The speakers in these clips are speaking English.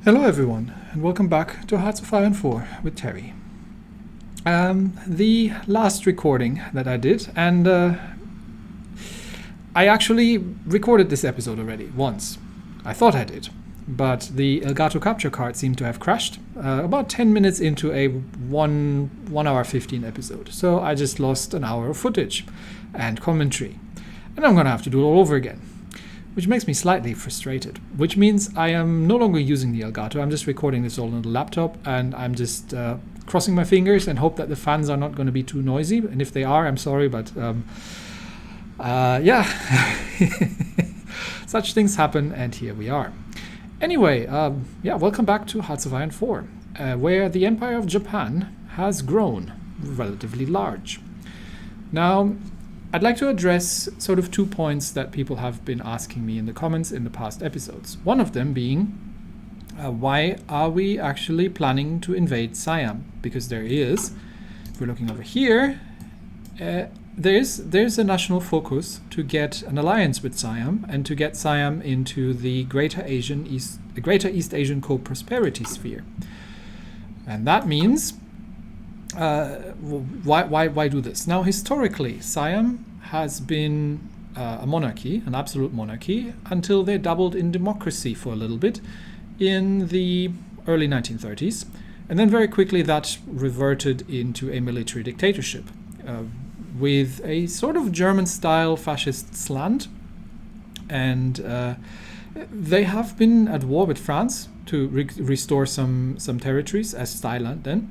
Hello everyone, and welcome back to Hearts of Fire and 4 with Terry. The last recording that I did, and I actually recorded this episode already once. I thought I did, but the Elgato capture card seemed to have crashed about 10 minutes into a 1 hour 15 episode. So I just lost an hour of footage and commentary, and I'm gonna have to do it all over again, which makes me slightly frustrated, which means I am no longer using the Elgato. I'm just recording this all on the laptop, and I'm just crossing my fingers and hope that the fans are not going to be too noisy. And if they are, I'm sorry, but yeah, such things happen, and here we are. Anyway, welcome back to Hearts of Iron 4, where the Empire of Japan has grown relatively large. Now, I'd like to address sort of 2 points that people have been asking me in the comments in the past episodes. One of them being, why are we actually planning to invade Siam? Because there is, if we're looking over here, there's a national focus to get an alliance with Siam and to get Siam into the Greater East Asian co-prosperity sphere. And that means, why do this? Now, historically, Siam has been a monarchy, an absolute monarchy, until they dabbled in democracy for a little bit in the early 1930s. And then very quickly that reverted into a military dictatorship with a sort of German-style fascist slant. And they have been at war with France to restore some territories, as Thailand then,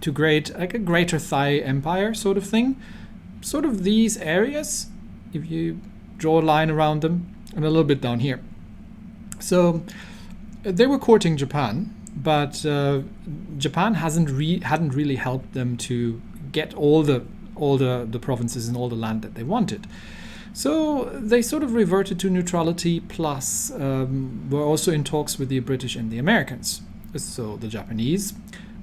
to create like a greater Thai empire sort of thing. Sort of these areas, if you draw a line around them, and a little bit down here. So they were courting Japan, but Japan hadn't really helped them to get all the provinces and all the land that they wanted. So they sort of reverted to neutrality, plus were also in talks with the British and the Americans. So the Japanese,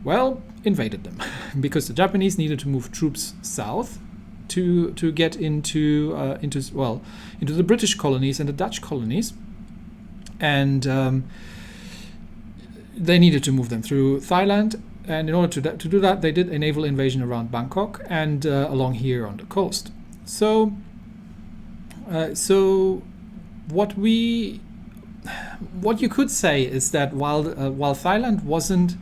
well, invaded them because the Japanese needed to move troops south to get into the British colonies and the Dutch colonies, and they needed to move them through Thailand. And in order to do that, they did a naval invasion around Bangkok and along here on the coast. So what you could say is that while Thailand wasn't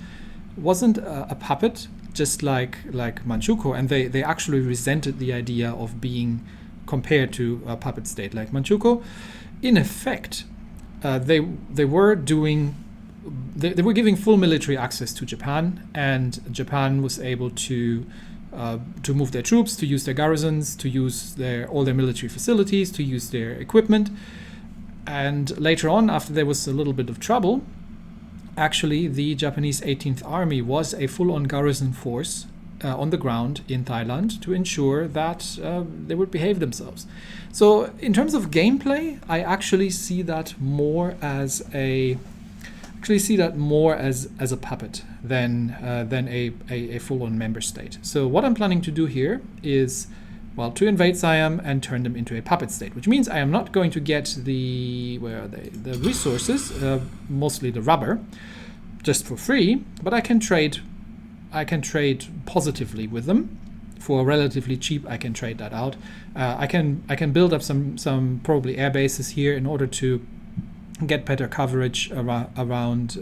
a puppet, just like Manchukuo, and they actually resented the idea of being compared to a puppet state like Manchukuo. In effect, they were giving full military access to Japan, and Japan was able to move their troops, to use their garrisons, to use all their military facilities, to use their equipment. And later on, after there was a little bit of trouble, actually, the Japanese 18th Army was a full-on garrison force on the ground in Thailand to ensure that they would behave themselves. So, in terms of gameplay, I actually see that more as a puppet than a full-on member state. So, what I'm planning to do here is, well, to invade Siam and turn them into a puppet state, which means I am not going to get the resources, mostly the rubber, just for free, but I can trade positively with them for relatively cheap. I can trade that out. I can build up some probably air bases here in order to get better coverage around,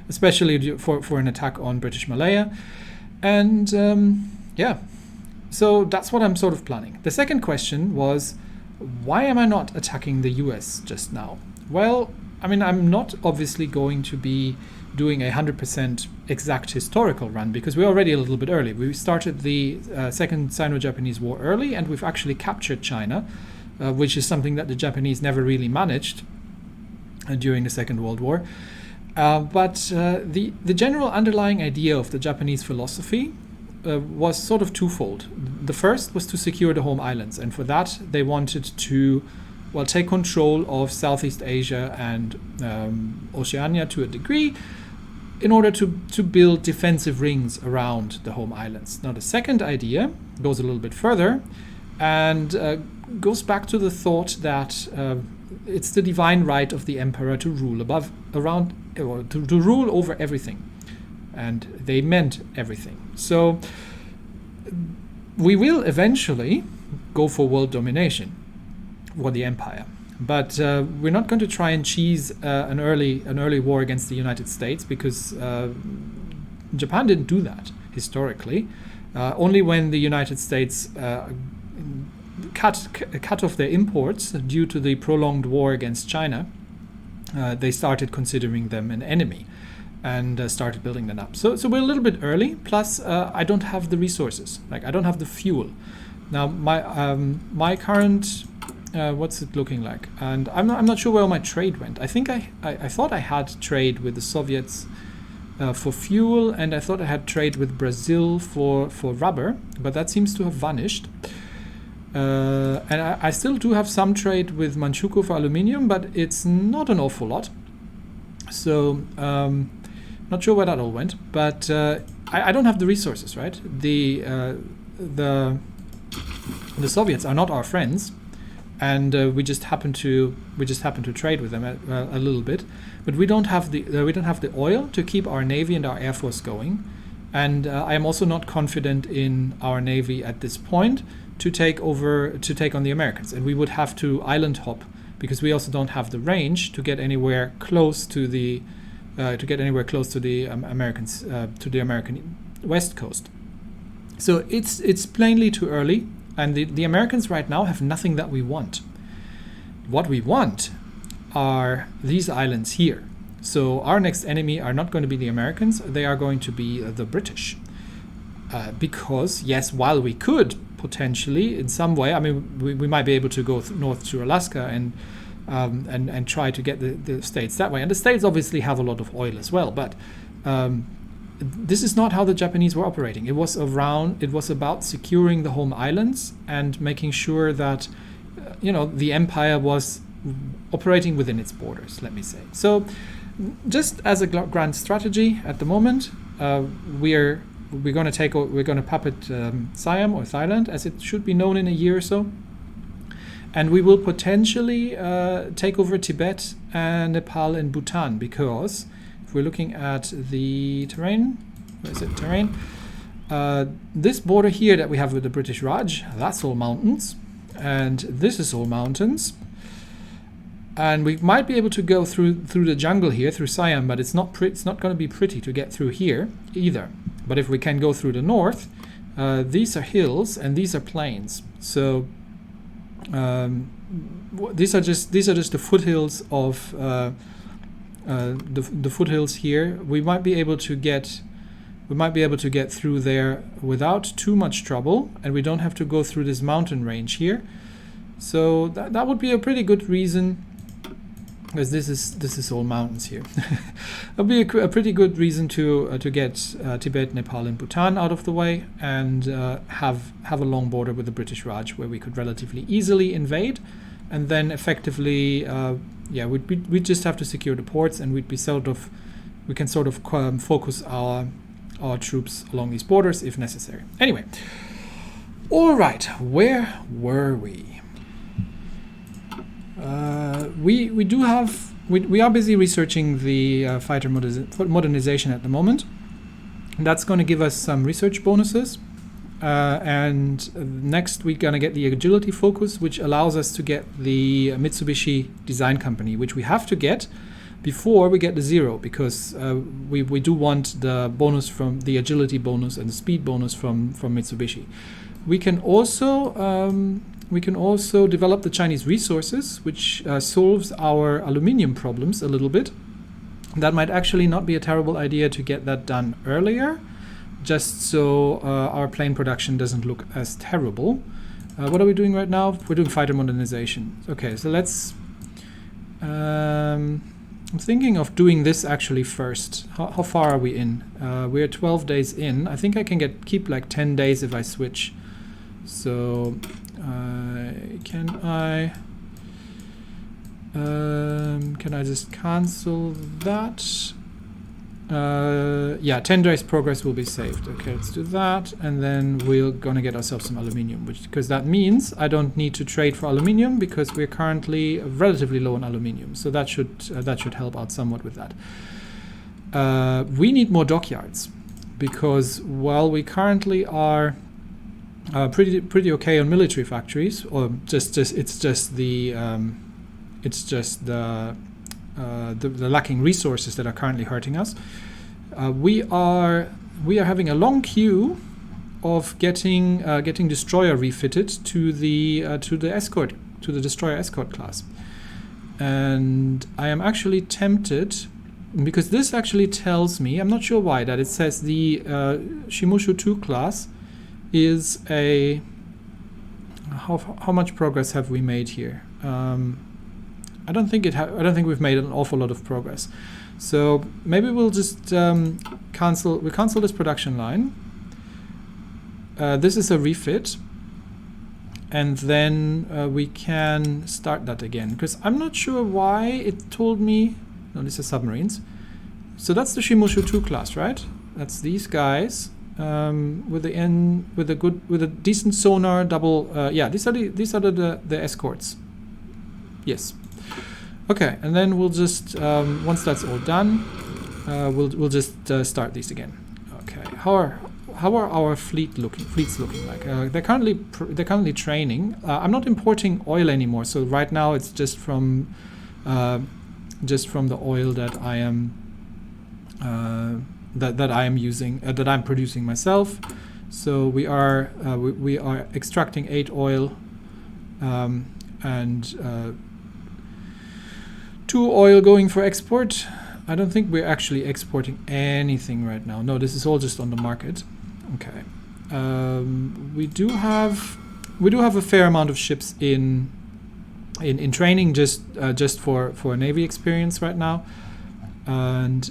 especially for an attack on British Malaya, and So that's what I'm sort of planning. The second question was, why am I not attacking the US just now? Well, I mean, I'm not obviously going to be doing a 100% exact historical run, because we're already a little bit early. We started the Second Sino-Japanese War early, and we've actually captured China, which is something that the Japanese never really managed during the Second World War. But the general underlying idea of the Japanese philosophy was sort of twofold. The first was to secure the home islands, and for that they wanted to, well, take control of Southeast Asia and Oceania to a degree, in order to build defensive rings around the home islands. Now, the second idea goes a little bit further and goes back to the thought that it's the divine right of the emperor to rule around to rule over everything. And they meant everything. So we will eventually go for world domination, or the empire. But we're not going to try and cheese an early war against the United States, because Japan didn't do that historically. Only when the United States cut off their imports due to the prolonged war against China, they started considering them an enemy and started building them up. So we're a little bit early. Plus, I don't have the resources. Like, I don't have the fuel. Now, my current what's it looking like? And I'm not sure where all my trade went. I think I thought I had trade with the Soviets for fuel, and I thought I had trade with Brazil for rubber, but that seems to have vanished. And I still do have some trade with Manchukuo for aluminium, but it's not an awful lot. So not sure where that all went, but I don't have the resources, right? The Soviets are not our friends, and we just happen to trade with them a little bit, but we don't have the oil to keep our navy and our air force going, and I am also not confident in our navy at this point to take on the Americans, and we would have to island hop because we also don't have the range to get anywhere close to the Americans, to the American West Coast. So it's plainly too early, and the Americans right now have nothing that we want. What we want are these islands here. So our next enemy are not going to be the Americans, they are going to be the British. Because, yes, while we could potentially in some way, I mean, we might be able to go north to Alaska and try to get the States that way. And the States obviously have a lot of oil as well, but this is not how the Japanese were operating. It was about securing the home islands and making sure that the empire was operating within its borders, let me say. So just as a grand strategy at the moment, we're going to puppet Siam or Thailand, as it should be known, in a year or so. And we will potentially take over Tibet and Nepal and Bhutan, because if we're looking at the terrain, where is it, terrain? This border here that we have with the British Raj, that's all mountains, and this is all mountains. And we might be able to go through the jungle here, through Siam, but it's not going to be pretty to get through here either. But if we can go through the north, these are hills and these are plains. So these are just the foothills of the foothills here. We might be able to get through there without too much trouble, and we don't have to go through this mountain range here. So that would be a pretty good reason, because this is all mountains here. It'll be a pretty good reason to get Tibet, Nepal, and Bhutan out of the way, and have a long border with the British Raj where we could relatively easily invade, and then effectively, we'd just have to secure the ports, and we can focus our troops along these borders if necessary. Anyway, all right, where were we? We are busy researching the fighter modernization at the moment. And that's going to give us some research bonuses. And next we're going to get the agility focus, which allows us to get the Mitsubishi design company, which we have to get before we get the 0, because we do want the bonus from the agility bonus and the speed bonus from Mitsubishi. We can also develop the Chinese resources, which solves our aluminium problems a little bit. That might actually not be a terrible idea to get that done earlier, just so our plane production doesn't look as terrible. What are we doing right now? We're doing fighter modernization. Okay, so let's... I'm thinking of doing this actually first. How far are we in? We're 12 days in. I think I can keep like 10 days if I switch. So... can I just cancel that? 10 days progress will be saved. Okay, let's do that, and then we're gonna get ourselves some aluminium, because that means I don't need to trade for aluminium, because we're currently relatively low on aluminium. So that should help out somewhat with that. we need more dockyards, because while we currently are pretty okay on military factories, or it's just the lacking resources that are currently hurting us. We are having a long queue of getting destroyer refitted to the destroyer escort class, and I am actually tempted, because this actually tells me, I'm not sure why, that it says the Shimushu 2 class is a how much progress have we made here? I don't think we've made an awful lot of progress. So maybe we'll just cancel this production line. This is a refit, and then we can start that again, because I'm not sure why it told me. No, these are submarines. So that's the Shimushu 2 class, right? That's these guys with a decent sonar, double. Yeah, these are the escorts. Yes. Okay, and then we'll just once that's all done, we'll just start these again. Okay. How are our fleets looking like? They're currently training. I'm not importing oil anymore, so right now it's just from the oil that I am that I am using, that I'm producing myself. So we are extracting 8 oil and 2 oil going for export. I don't think we're actually exporting anything right now. No, this is all just on the market. Okay. We do have a fair amount of ships in training, just for Navy experience right now, and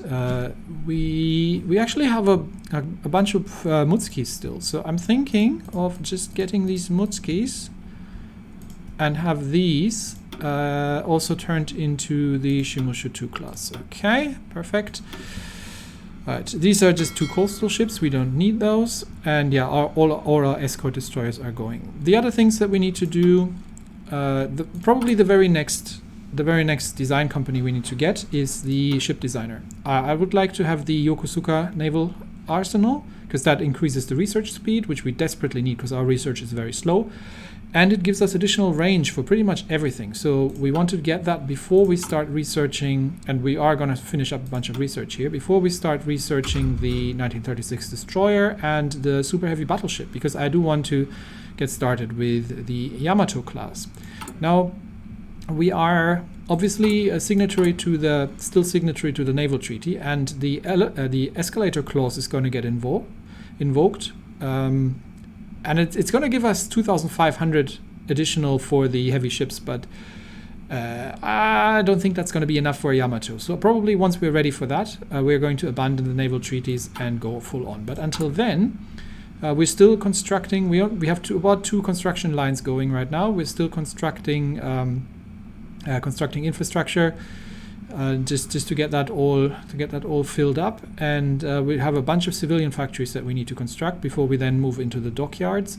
we actually have a bunch of Mutskis still. So I'm thinking of just getting these Mutskis and have these also turned into the Shimushu 2 class. Okay, perfect. Right, these are just 2 coastal ships. We don't need those, and yeah, all our escort destroyers are going. The other things that we need to do, probably the very next design company we need to get is the ship designer. I would like to have the Yokosuka naval arsenal, because that increases the research speed, which we desperately need because our research is very slow, and it gives us additional range for pretty much everything. So we want to get that before we start researching, and we are going to finish up a bunch of research here before we start researching the 1936 destroyer and the super heavy battleship, because I do want to get started with the Yamato class. Now, we are obviously still signatory to the naval treaty, and the escalator clause is going to get invoked, and it's going to give us 2,500 additional for the heavy ships, but I don't think that's going to be enough for Yamato. So probably once we're ready for that, we're going to abandon the naval treaties and go full on. But until then, we're still constructing. We have about 2 construction lines going right now. We're still constructing infrastructure, just to get that all filled up, and we have a bunch of civilian factories that we need to construct before we then move into the dockyards.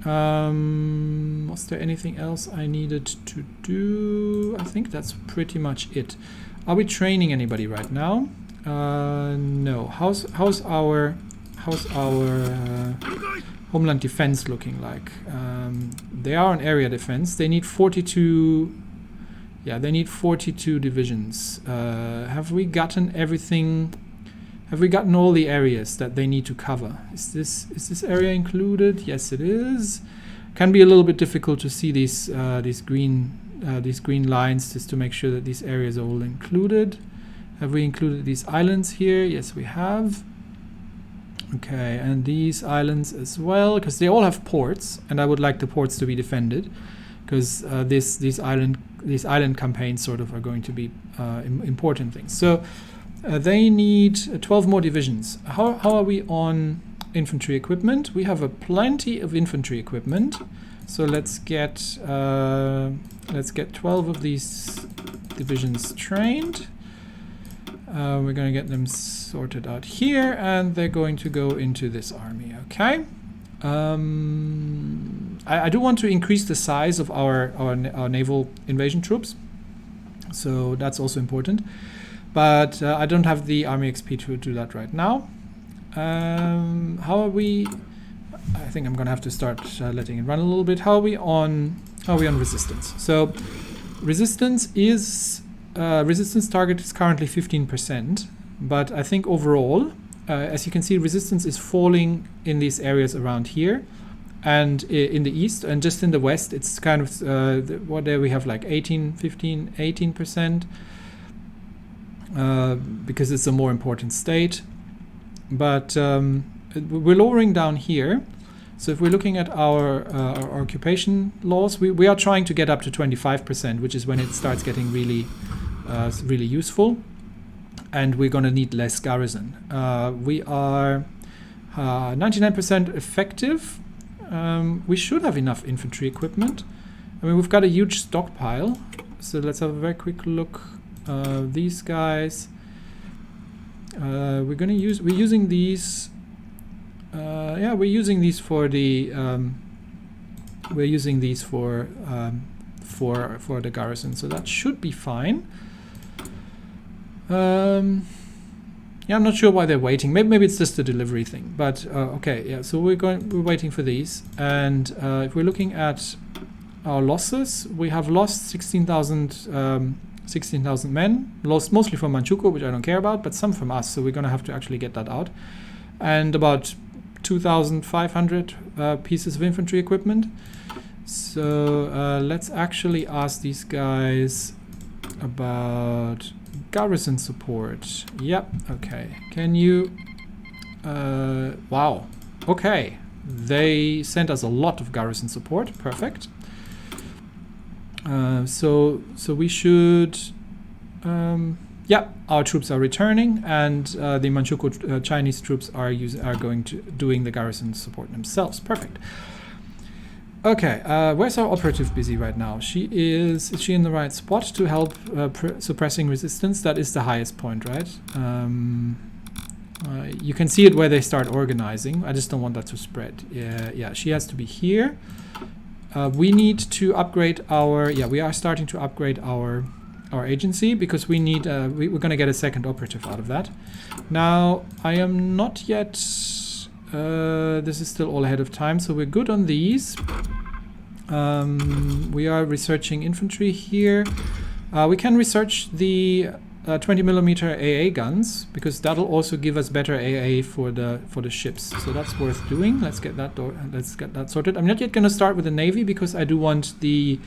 Was there anything else I needed to do? I think that's pretty much it. Are we training anybody right now? No. How's our Homeland Defense looking like? They are on area defense. They need 42. Yeah, they need 42 divisions. Have we gotten everything? Have we gotten all the areas that they need to cover? Is this area included? Yes, it is. Can be a little bit difficult to see these green lines, just to make sure that these areas are all included. Have we included these islands here? Yes, we have. Okay, and these islands as well, because they all have ports, and I would like the ports to be defended, because these island campaigns sort of are going to be important things. So they need 12 more divisions. How are we on infantry equipment? We have plenty of infantry equipment. So let's get 12 of these divisions trained. We're going to get them sorted out here, and they're going to go into this army. Okay. I do want to increase the size of our naval invasion troops, so that's also important. But I don't have the army XP to do that right now. How are we? I think I'm gonna have to start letting it run a little bit. How are we on resistance? So resistance is resistance target is currently 15%, but I think overall, as you can see, resistance is falling in these areas around here, and in the east, and just in the west, it's kind of what there we have like 18, 15, 18%, because it's a more important state. But we're lowering down here. So if we're looking at our occupation laws, we are trying to get up to 25%, which is when it starts getting really, really useful. And we're going to need less garrison. We are 99% effective. We should have enough infantry equipment. I mean, we've got a huge stockpile. So let's have a very quick look. These guys. We're using these. Yeah, we're using these for the. We're using these for the garrison, so that should be fine. Yeah, I'm not sure why they're waiting. Maybe it's just a delivery thing. But okay, yeah. So we're waiting for these, and if we're looking at our losses, we have lost 16,000 men, lost mostly from Manchukuo, which I don't care about, but some from us, so we're going to have to actually get that out. And about 2,500 pieces of infantry equipment. So let's actually ask these guys about garrison support. Yep, okay. Can you... wow. Okay. They sent us a lot of garrison support. Perfect. So we should, yeah, our troops are returning, and the Manchukuo Chinese troops are doing the garrison support themselves. Perfect. Okay, where's our operative busy right now? Is she in the right spot to help suppressing resistance? That is the highest point, right? You can see it where they start organizing. I just don't want that to spread. Yeah, she has to be here. We need to upgrade our... Yeah, we are starting to upgrade our agency, because we need... we're going to get a second operative out of that. Now, I am not yet... this is still all ahead of time, so we're good on these. We are researching infantry here. We can research the 20mm AA guns, because that'll also give us better AA for the ships. So that's worth doing. Let's get that sorted. I'm not yet going to start with the navy, because I do want the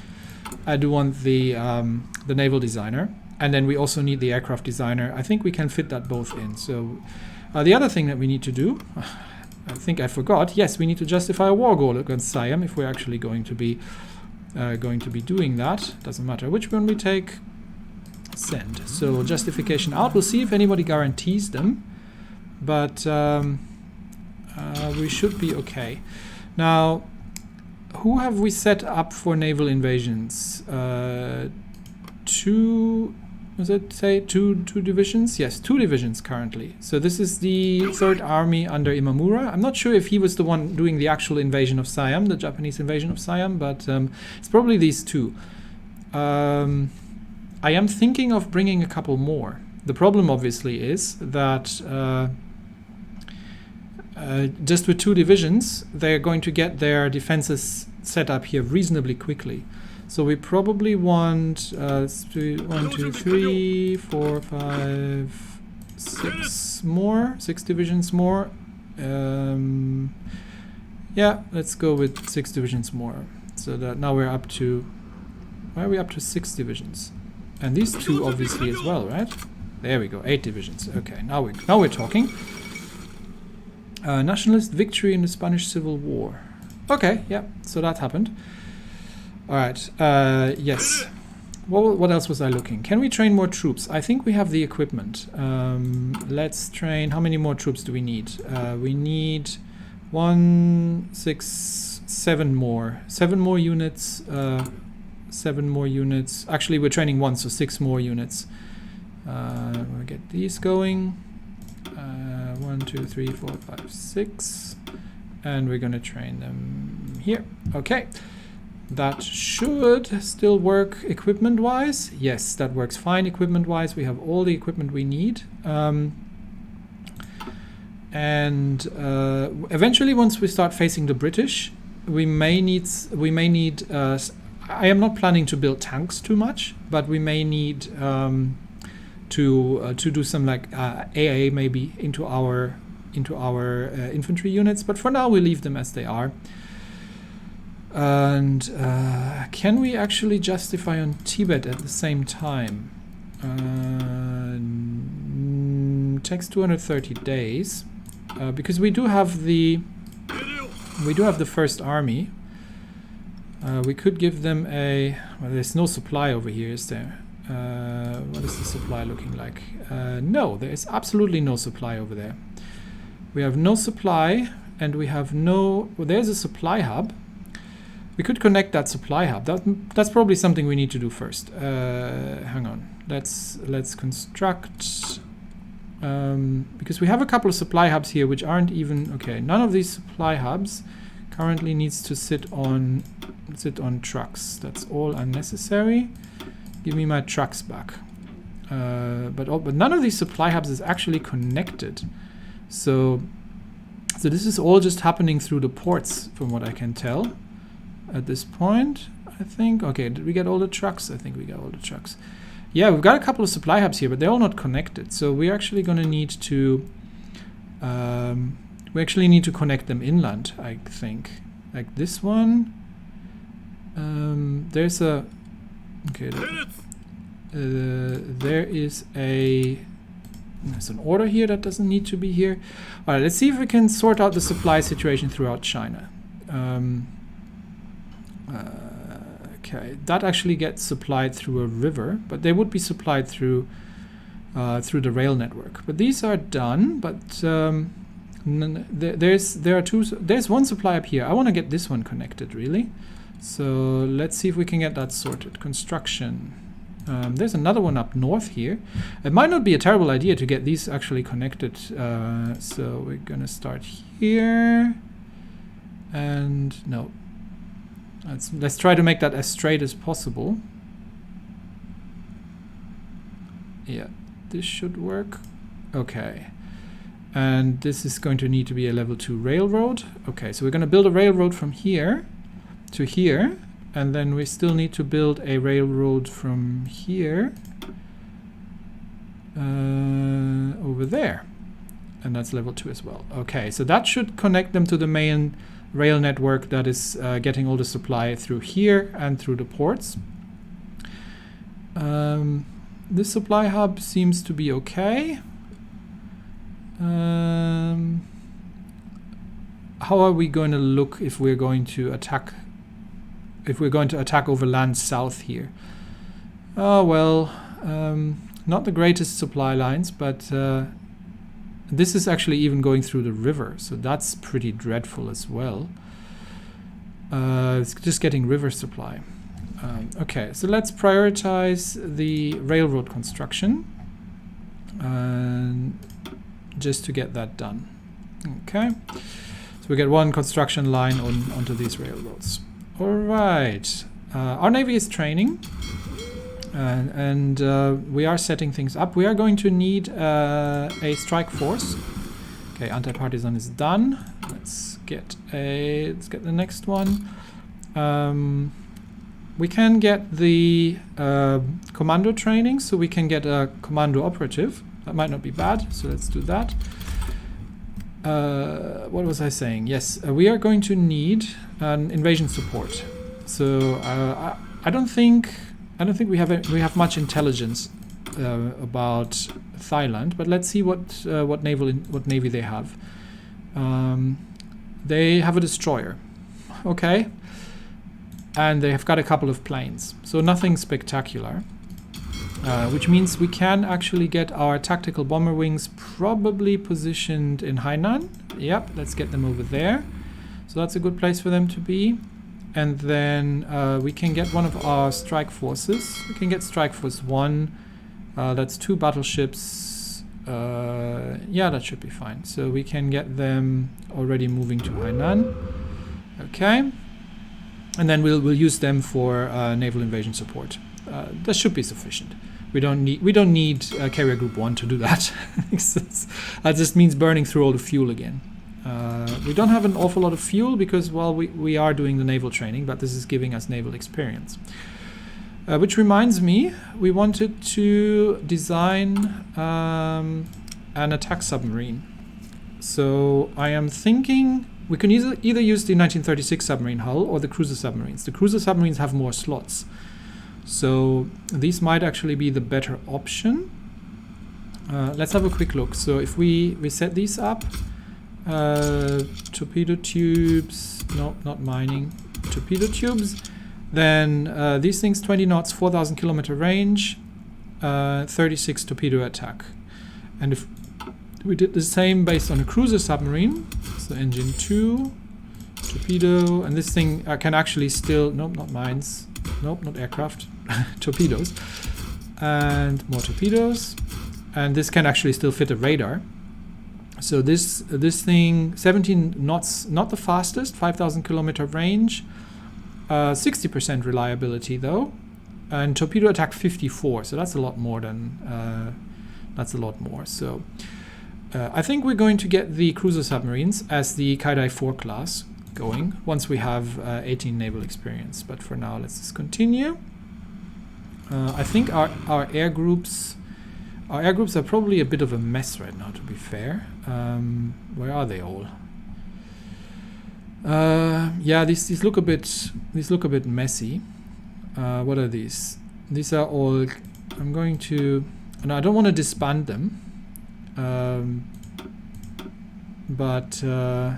naval designer, and then we also need the aircraft designer. I think we can fit that both in. So the other thing that we need to do, I think I forgot. Yes, we need to justify a war goal against Siam if we're actually going to be doing that. Doesn't matter which one we take. Send. So justification out. We'll see if anybody guarantees them, but we should be okay. Now, who have we set up for naval invasions? Two divisions? Yes, 2 divisions currently. So this is the 3rd Army under Imamura. I'm not sure if he was the one doing the actual invasion of Siam, the Japanese invasion of Siam, but it's probably these 2. I am thinking of bringing a couple more. The problem obviously is that just with 2 divisions, they're going to get their defenses set up here reasonably quickly. So we probably want 1, 2, 3, 4, 5, 6 more, 6 divisions more. Yeah, let's go with 6 divisions more. So that now we're up to, why are we up to 6 divisions? And these 2 obviously as well, right? There we go, 8 divisions. Okay, now we're talking. Nationalist victory in the Spanish Civil War. Okay, yeah, so that happened. All right, yes. What else was I looking? Can we train more troops? I think we have the equipment. Let's train. How many more troops do we need? We need 1, 6, 7 more. 7 more units. 7 more units. Actually, we're training 1, so 6 more units. We'll get these going. 1, 2, 3, 4, 5, 6. And we're going to train them here. Okay. That should still work equipment-wise. Yes, that works fine equipment-wise. We have all the equipment we need. Eventually, once we start facing the British, we may need. I am not planning to build tanks too much, but we may need to do some like AA maybe into our infantry units. But for now, we leave them as they are. And can we actually justify on Tibet at the same time? Takes 230 days because we do have the first army. We could give them a. Well, there's no supply over here, is there? What is the supply looking like? No, there is absolutely no supply over there. We have no supply, and we have no. Well, there's a supply hub. We could connect that supply hub. That's probably something we need to do first. Hang on. Let's construct because we have a couple of supply hubs here which aren't even okay. None of these supply hubs currently needs to sit on trucks. That's all unnecessary. Give me my trucks back. But none of these supply hubs is actually connected. So this is all just happening through the ports, from what I can tell. At this point, I think. Okay, did we get all the trucks? I think we got all the trucks. Yeah, we've got a couple of supply hubs here, but they're all not connected. So we're actually going to need to. We actually need to connect them inland, I think. Like this one. There's a. Okay. There is a. There's an order here that doesn't need to be here. All right, let's see if we can sort out the supply situation throughout China. Okay, that actually gets supplied through a river, but they would be supplied through the rail network. But these are done. But there's one supply up here. I want to get this one connected, really. So let's see if we can get that sorted. Construction. There's another one up north here. It might not be a terrible idea to get these actually connected. So we're gonna start here. And no. Let's try to make that as straight as possible. Yeah, this should work. Okay. And this is going to need to be a level 2 railroad. Okay, so we're going to build a railroad from here to here. And then we still need to build a railroad from here over there. And that's level 2 as well. Okay, so that should connect them to the main rail network that is getting all the supply through here and through the ports. This supply hub seems to be okay. How are we going to look if we're going to attack? If we're going to attack over land south here? Oh well, not the greatest supply lines, but this is actually even going through the river, so that's pretty dreadful as well. It's just getting river supply. Okay, so let's prioritize the railroad construction just to get that done. Okay, so we get one construction line onto these railroads. All right, our Navy is training. And we are setting things up. We are going to need a strike force. Okay, anti-partisan is done. Let's get the next one. We can get the commando training, so we can get a commando operative. That might not be bad, so let's do that. What was I saying? Yes, we are going to need an invasion support. So I don't think we have much intelligence about Thailand, but let's see what navy they have. They have a destroyer, okay, and they have got a couple of planes, so nothing spectacular. Which means we can actually get our tactical bomber wings probably positioned in Hainan. Yep, let's get them over there. So that's a good place for them to be. And then we can get one of our strike forces. We can get strike force 1. That's 2 battleships. Yeah, that should be fine. So we can get them already moving to Hainan. Okay. and then we'll use them for naval invasion support. That should be sufficient. We don't need carrier group 1 to do that. That just means burning through all the fuel again. We don't have an awful lot of fuel because, well, we are doing the naval training, but this is giving us naval experience. Which reminds me, we wanted to design an attack submarine. So I am thinking we can either use the 1936 submarine hull or the cruiser submarines. The cruiser submarines have more slots. So these might actually be the better option. Let's have a quick look. So if we set these up, torpedo tubes, no, not mining, torpedo tubes, then these things 20 knots, 4,000 kilometer range, 36 torpedo attack. And if we did the same based on a cruiser submarine, so engine 2, torpedo, and this thing can actually still, nope, not mines, nope, not aircraft, torpedoes, and more torpedoes, and this can actually still fit a radar. So this thing, 17 knots, not the fastest, 5,000 kilometer range, 60% reliability though, and torpedo attack 54. So that's a lot more than So I think we're going to get the cruiser submarines as the Kaidai 4 class going once we have 18 naval experience. But for now, let's just continue. I think our air groups are probably a bit of a mess right now, to be fair. Where are they all? Yeah, these look a bit messy. What are these? These are all. I'm going to. No, I don't want to disband them. But so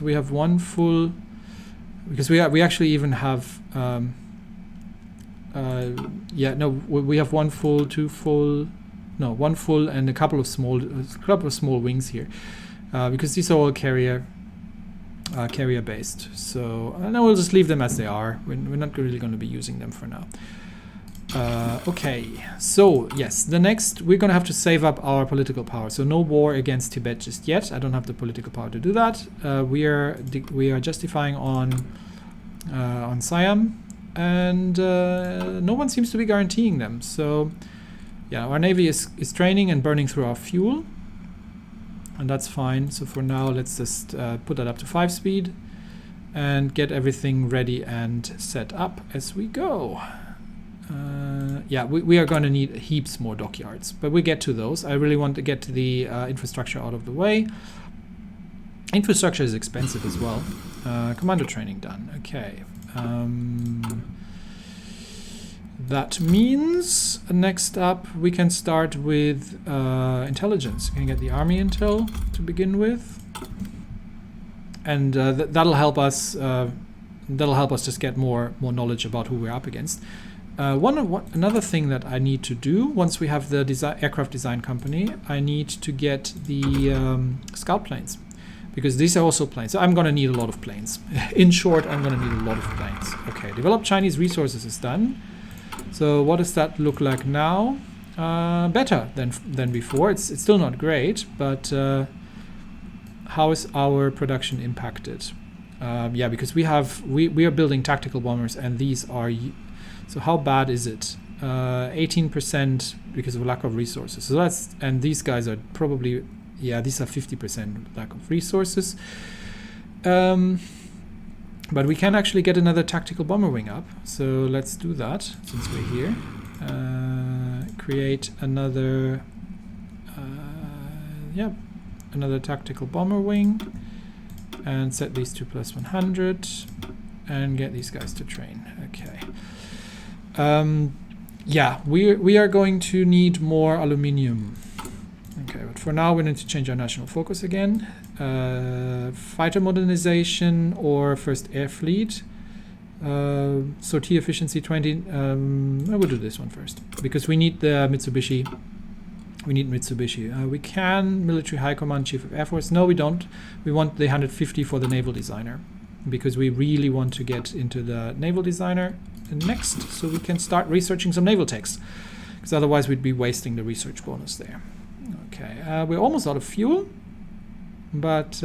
we have one full, because we actually even have we have one full, two full, no, one full and a couple of small wings here, because these are all carrier based. So now we'll just leave them as they are. We're not really going to be using them for now. Okay, so yes, the next we're going to have to save up our political power. So no war against Tibet just yet. I don't have the political power to do that. We are justifying on Siam, and no one seems to be guaranteeing them. So yeah, our navy is training and burning through our fuel, and that's fine. So for now, let's just put that up to 5 speed and get everything ready and set up as we go. Yeah, we are going to need heaps more dockyards, but we get to those. I really want to get to the infrastructure out of the way. Infrastructure is expensive as well. Commando training done. Okay. That means next up we can start with intelligence. We can get the army intel to begin with, and that'll help us. That'll help us just get more knowledge about who we're up against. Another thing that I need to do once we have the aircraft design company, I need to get the scout planes, because these are also planes. So I'm going to need a lot of planes. In short, I'm going to need a lot of planes. Okay, develop Chinese resources is done. So what does that look like now? Better than before. It's still not great, but how is our production impacted? Yeah, because we are building tactical bombers, and these are. So how bad is it? 18% because of lack of resources. So and these guys are probably, yeah, these are 50% lack of resources. But we can actually get another tactical bomber wing up. So let's do that since we're here. Create another, another tactical bomber wing, and set these to +100 and get these guys to train. Okay. Yeah, we are going to need more aluminium. Okay, but for now we need to change our national focus again. Fighter modernization or first air fleet. Sortie efficiency 20. I will do this one first because we need the Mitsubishi. We need Mitsubishi. We can military high command chief of air force. No, we don't. We want the 150 for the naval designer, because we really want to get into the naval designer next, so we can start researching some naval texts, because otherwise we'd be wasting the research bonus there. Okay, we're almost out of fuel, but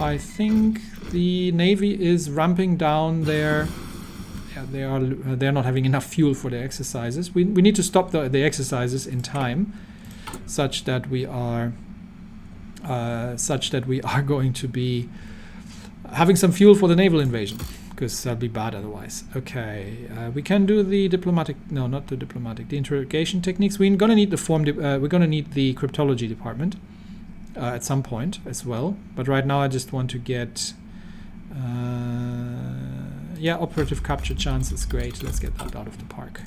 I think the Navy is ramping down their... Yeah, they're not having enough fuel for their exercises. We need to stop the exercises in time, such that we are going to be having some fuel for the naval invasion, because that'll be bad otherwise. Okay, we can do the diplomatic. No, not the diplomatic. The interrogation techniques. We're gonna need the we're gonna need the cryptology department at some point as well. But right now, I just want to get. Yeah, operative capture chance is great. Let's get that out of the park.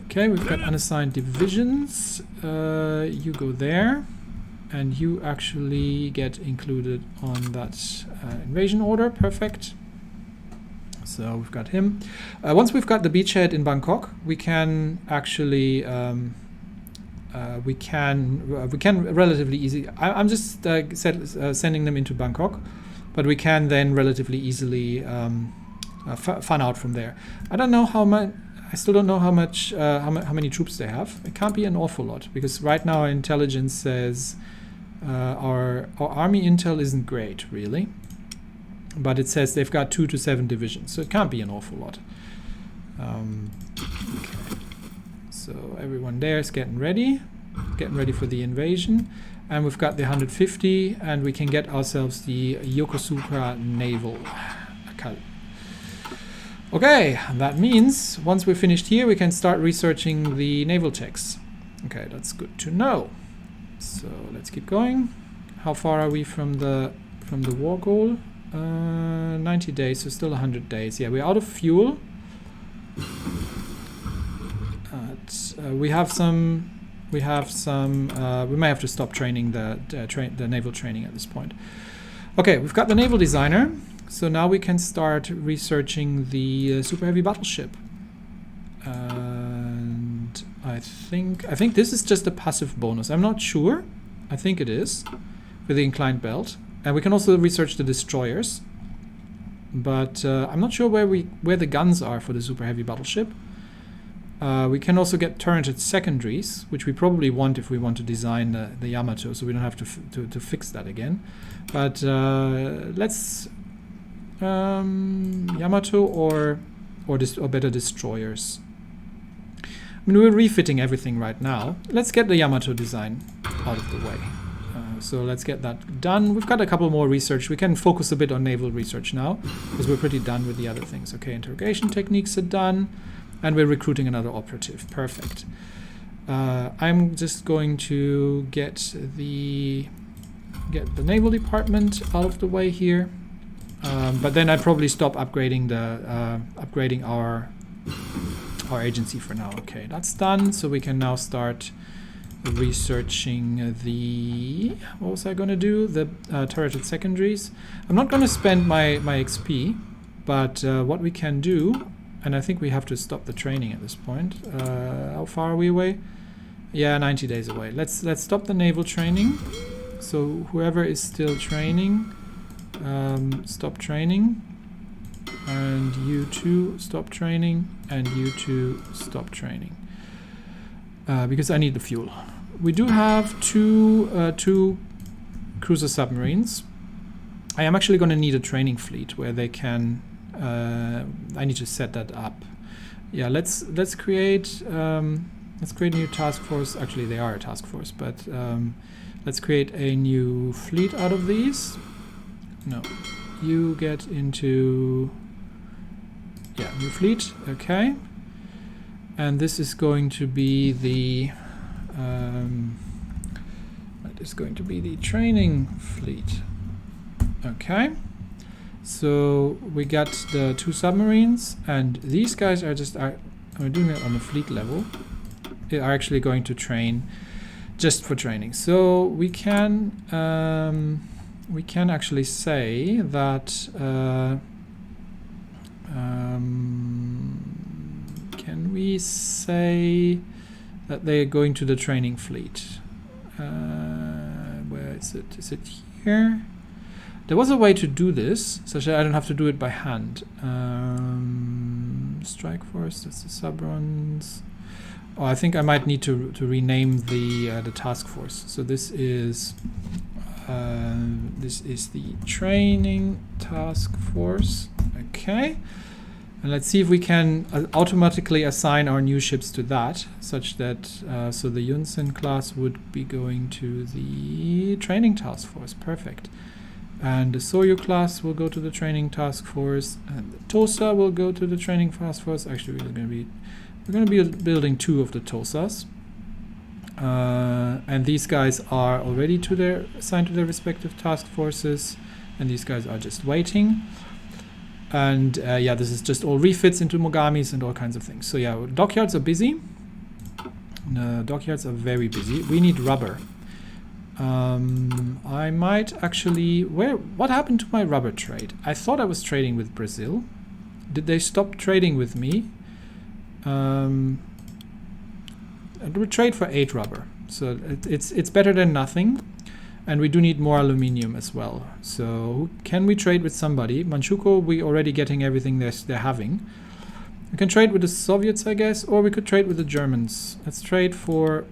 Okay, we've got unassigned divisions. You go there, and you actually get included on that invasion order. Perfect. So we've got him. Once we've got the beachhead in Bangkok, we can actually we can relatively easy. I'm just sending them into Bangkok. But we can then relatively easily fan out from there. I don't know how much. I still don't know how many troops they have. It can't be an awful lot, because right now our intelligence says our army intel isn't great, really. But it says they've got 2 to 7 divisions, so it can't be an awful lot. Okay. So everyone there is getting ready for the invasion. And we've got the 150, and we can get ourselves the Yokosuka Naval. Okay, that means once we're finished here, we can start researching the naval techs. Okay, that's good to know. So let's keep going. How far are we from the war goal? 90 days, so still 100 days. Yeah, we're out of fuel. We may have to stop training the naval training at this point. Okay, we've got the naval designer, so now we can start researching the super heavy battleship. And I think this is just a passive bonus. I'm not sure. I think it is with the inclined belt, and we can also research the destroyers. But I'm not sure where the guns are for the super heavy battleship. We can also get turreted secondaries, which we probably want if we want to design the Yamato, so we don't have to fix that again. But let's Yamato or better destroyers. I mean, we're refitting everything right now. Let's get the Yamato design out of the way. So let's get that done. We've got a couple more research. We can focus a bit on naval research now, because we're pretty done with the other things. Okay, interrogation techniques are done. And we're recruiting another operative. Perfect. I'm just going to get the naval department out of the way here. But then I'd probably stop upgrading our agency for now. Okay, that's done. So we can now start researching the... What was I going to do? The turreted secondaries. I'm not going to spend my XP, but what we can do... And I think we have to stop the training at this point. How far are we away? Yeah, 90 days away. Let's stop the naval training. So whoever is still training, stop training. And you two stop training. And you two stop training. Because I need the fuel. We do have two cruiser submarines. I am actually going to need a training fleet where they can... I need to set that up. Yeah, let's create a new task force. Actually, they are a task force, but let's create a new fleet out of these. No, you get into new fleet. Okay, and this is going to be the training fleet. Okay. So we got the 2 submarines, and these guys are doing it on the fleet level. They are actually going to train just for training. So we can actually say that can we say that they are going to the training fleet? Where is it? Is it here? There was a way to do this, such that I don't have to do it by hand. Strike Force, that's the sub-runs. Oh, I think I might need to rename the task force. So this is this is the training task force. Okay. And let's see if we can automatically assign our new ships to that, such that so the Yunsen class would be going to the training task force. Perfect. And the Soryu class will go to the training task force, and the Tosa will go to the training task force. Actually, we're going to be building 2 of the Tosas, and these guys are already assigned to their respective task forces, and these guys are just waiting. And yeah, this is just all refits into Mogamis and all kinds of things. So yeah, dockyards are busy. Dockyards are very busy. We need rubber. I might actually... What happened to my rubber trade? I thought I was trading with Brazil. Did they stop trading with me? I would trade for 8 rubber. So it's better than nothing. And we do need more aluminium as well. So can we trade with somebody? Manchukuo, we already getting everything they're having. We can trade with the Soviets, I guess, or we could trade with the Germans. Let's trade for...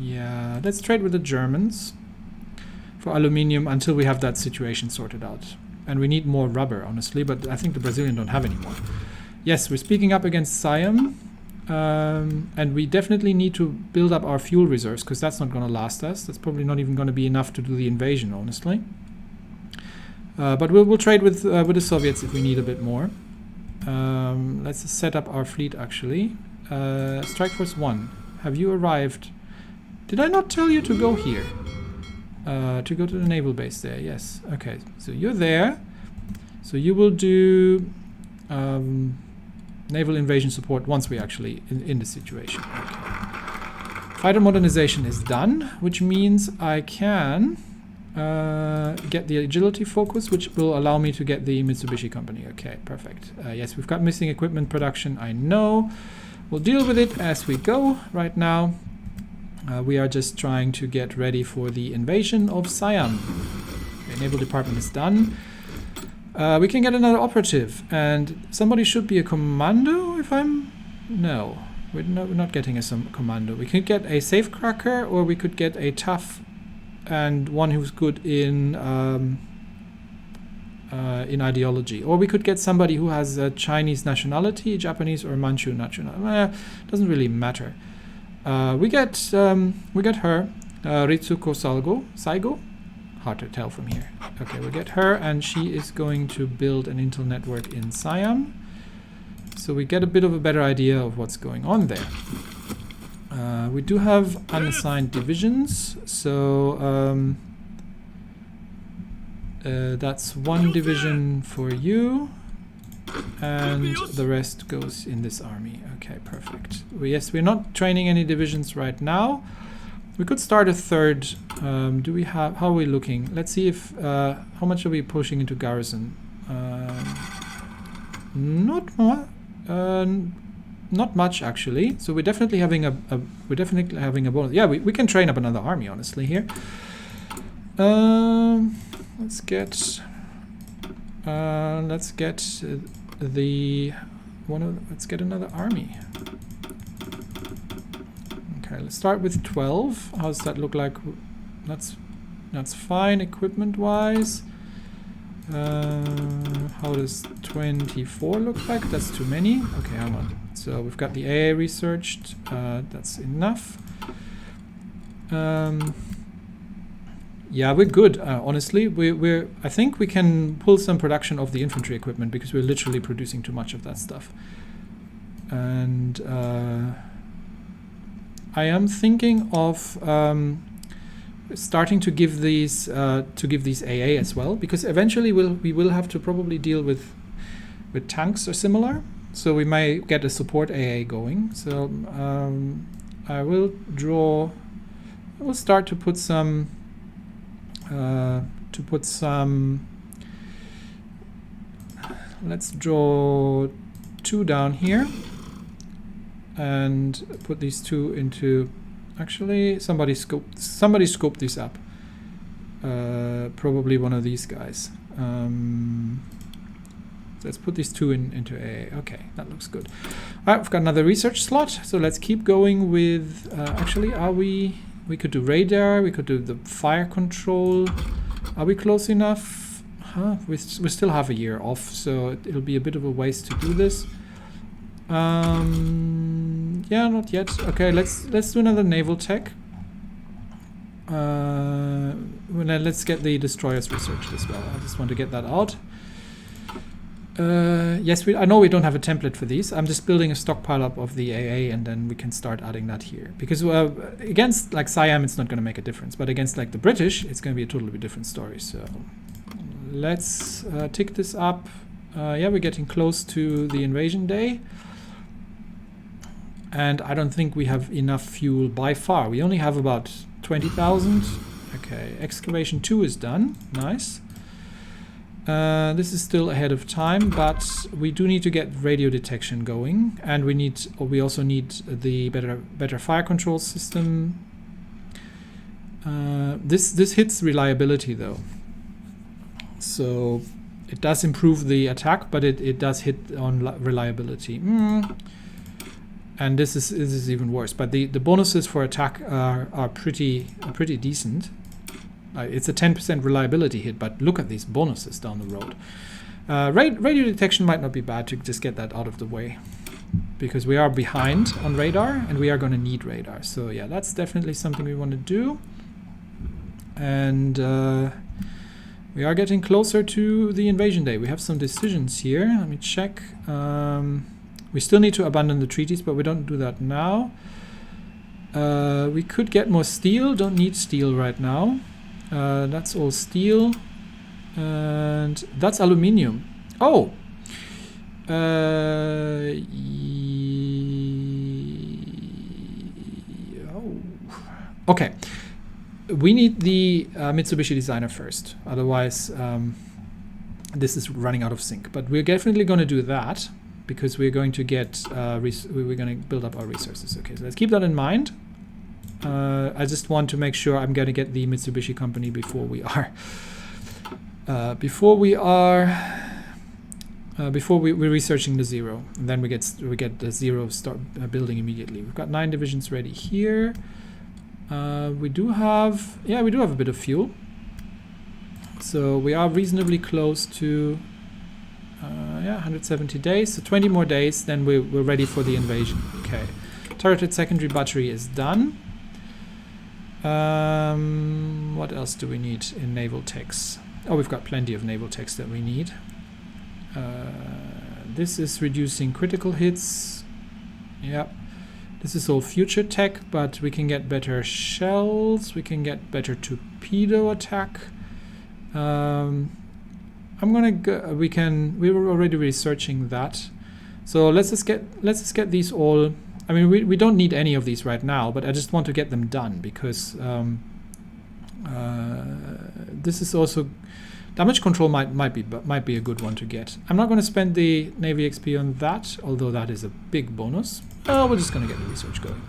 yeah, let's trade with the Germans for aluminium until we have that situation sorted out. And we need more rubber, honestly, but I think the Brazilians don't have any more. Yes, we're speaking up against Siam. And we definitely need to build up our fuel reserves, because that's not going to last us. That's probably not even going to be enough to do the invasion, honestly. But we'll trade with the Soviets if we need a bit more. Let's set up our fleet, actually. Strike Force 1, have you arrived? Did I not tell you to go here? To go to the naval base there, yes. Okay, so you're there. So you will do... naval invasion support once we're actually in the situation. Okay. Fighter modernization is done, which means I can get the agility focus, which will allow me to get the Mitsubishi company. Okay, perfect. Yes, we've got missing equipment production, I know. We'll deal with it as we go right now. We are just trying to get ready for the invasion of Siam. Okay, naval department is done. We can get another operative, and somebody should be a commando if I'm... No, we're not getting a commando. We could get a safecracker, or we could get a tough and one who's good in ideology. Or we could get somebody who has a Chinese nationality, Japanese or Manchu nationality. Doesn't really matter. We get her, Ritsuko Saigo. Hard to tell from here. Okay, we'll get her, and she is going to build an Intel network in Siam. So we get a bit of a better idea of what's going on there. We do have unassigned divisions, so that's 1 division for you, and the rest goes in this army. Okay, perfect. Yes, we're not training any divisions right now. We could start a 3rd. Do we have... How are we looking? Let's see if... how much are we pushing into garrison? Not more. Not much, actually. So we're definitely having a bonus. Yeah, we can train up another army, honestly, here. Let's get another army. Okay, let's start with 12. How does that look like? That's fine equipment-wise. How does 24 look like? That's too many. Okay, hang on. So we've got the AA researched. That's enough. Yeah, we're good. Honestly, I think we can pull some production of the infantry equipment, because we're literally producing too much of that stuff. And I am thinking of starting to give these AA as well, because eventually we will have to probably deal with tanks or similar. So we may get a support AA going. So I will start to put some let's draw 2 down here and put these 2 into... Actually, somebody scope this up. Probably one of these guys. So let's put these 2 into AA. Okay, that looks good. All right, we've got another research slot. So let's keep going with... actually, are we... We could do radar. We could do the fire control. Are we close enough? Huh? We still have a year off, so it'll be a bit of a waste to do this. Yeah, not yet. Okay, let's do another naval tech. Let's get the destroyers researched as well. I just want to get that out. Yes, I know we don't have a template for these. I'm just building a stockpile up of the AA, and then we can start adding that here. Because against like Siam, it's not going to make a difference, but against like the British, it's going to be a totally different story. So let's tick this up. Yeah, we're getting close to the invasion day. And I don't think we have enough fuel by far. We only have about 20,000. Okay, excavation 2 is done. Nice. This is still ahead of time, but we do need to get radio detection going, and we also need the better fire control system. This hits reliability though, so it does improve the attack, but it does hit on reliability. And this is even worse. But the bonuses for attack are pretty decent. It's a 10% reliability hit, but look at these bonuses down the road. Radio detection might not be bad to just get that out of the way, because we are behind on radar, and we are going to need radar. So yeah, that's definitely something we want to do. And we are getting closer to the invasion day. We have some decisions here. Let me check. We still need to abandon the treaties, but we don't do that now. We could get more steel. Don't need steel right now. That's all steel. And that's aluminium. Oh! Okay. We need the Mitsubishi designer first. Otherwise, this is running out of sync. But we're definitely going to do that, because we're going to get we're going to build up our resources. Okay, so let's keep that in mind. I just want to make sure I'm going to get the Mitsubishi company before we're researching the Zero, and then we get the Zero start building immediately. We've got 9 divisions ready here. We do have a bit of fuel, so we are reasonably close to 170 days. So 20 more days, then we're ready for the invasion. Okay, turreted secondary battery is done. What else do we need in naval techs? Oh, we've got plenty of naval techs that we need. This is reducing critical hits. Yep. This is all future tech, but we can get better shells. We can get better torpedo attack. I'm gonna go. We were already researching that. So let's just get these all. I mean, we don't need any of these right now, but I just want to get them done, because this is also damage control might be a good one to get. I'm not going to spend the Navy XP on that, although that is a big bonus. Oh, we're just going to get the research going.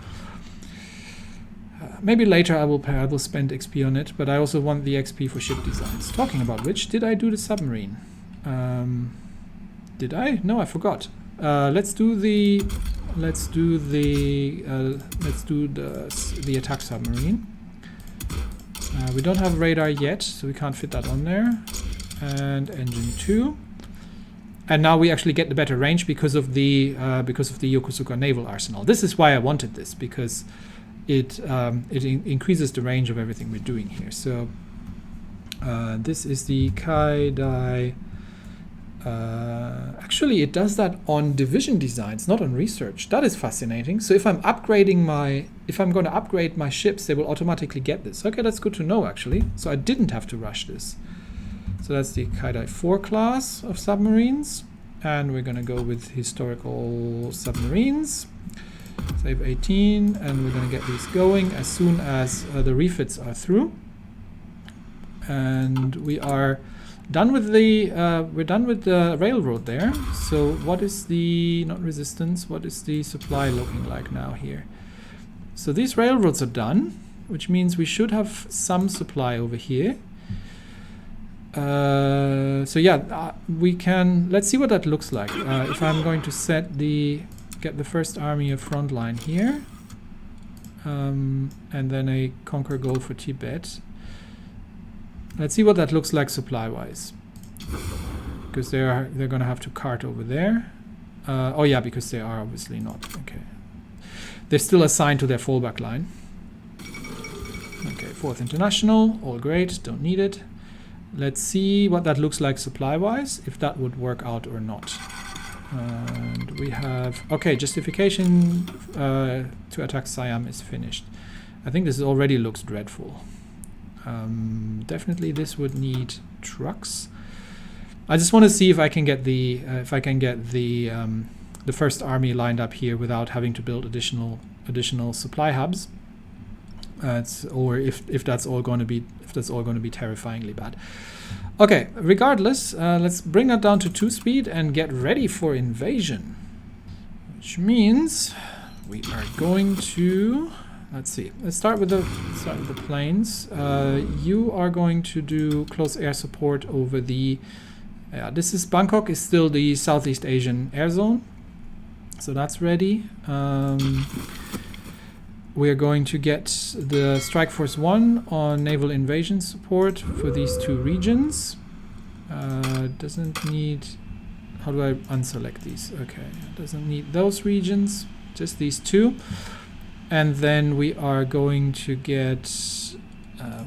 Maybe later I will spend XP on it, but I also want the XP for ship designs. Talking about which, did I do the submarine? Did I? No, I forgot. Let's do the attack submarine. We don't have radar yet, so we can't fit that on there. And engine 2. And now we actually get the better range because of the Yokosuka naval arsenal. This is why I wanted this, because it increases the range of everything we're doing here. So this is the Kaidai. Actually, it does that on division designs, not on research. That is fascinating. So if I'm going to upgrade my ships, they will automatically get this. Okay, that's good to know, actually. So I didn't have to rush this. So that's the Kaidai 4 class of submarines. And we're going to go with historical submarines. Save 18, and we're going to get these going as soon as the refits are through. And we are done with the railroad there. So what is the, not resistance, what is the supply looking like now here? So these railroads are done, which means we should have some supply over here. So yeah, we can, let's see what that looks like. If I'm going to get the first army of frontline here, and then a conquer goal for Tibet. Let's see what that looks like supply-wise, because they're going to have to cart over there. Oh yeah, because they are obviously not. Okay, they're still assigned to their fallback line. Okay, 4th International, all great, don't need it. Let's see what that looks like supply-wise, if that would work out or not. And we have, okay, justification to attack Siam is finished. I think this already looks dreadful. Definitely this would need trucks. I just want to see if I can get the the first army lined up here without having to build additional supply hubs. Or if that's all going to be terrifyingly bad. Okay, regardless, let's bring that down to 2 speed and get ready for invasion. Which means we are going to, let's see. Let's start with the planes. You are going to do close air support over the. This is Bangkok is still the Southeast Asian air zone, so that's ready. We are going to get the Strike Force 1 on naval invasion support for these 2 regions. Doesn't need... How do I unselect these? Okay, doesn't need those regions, just these 2. And then we are going to get...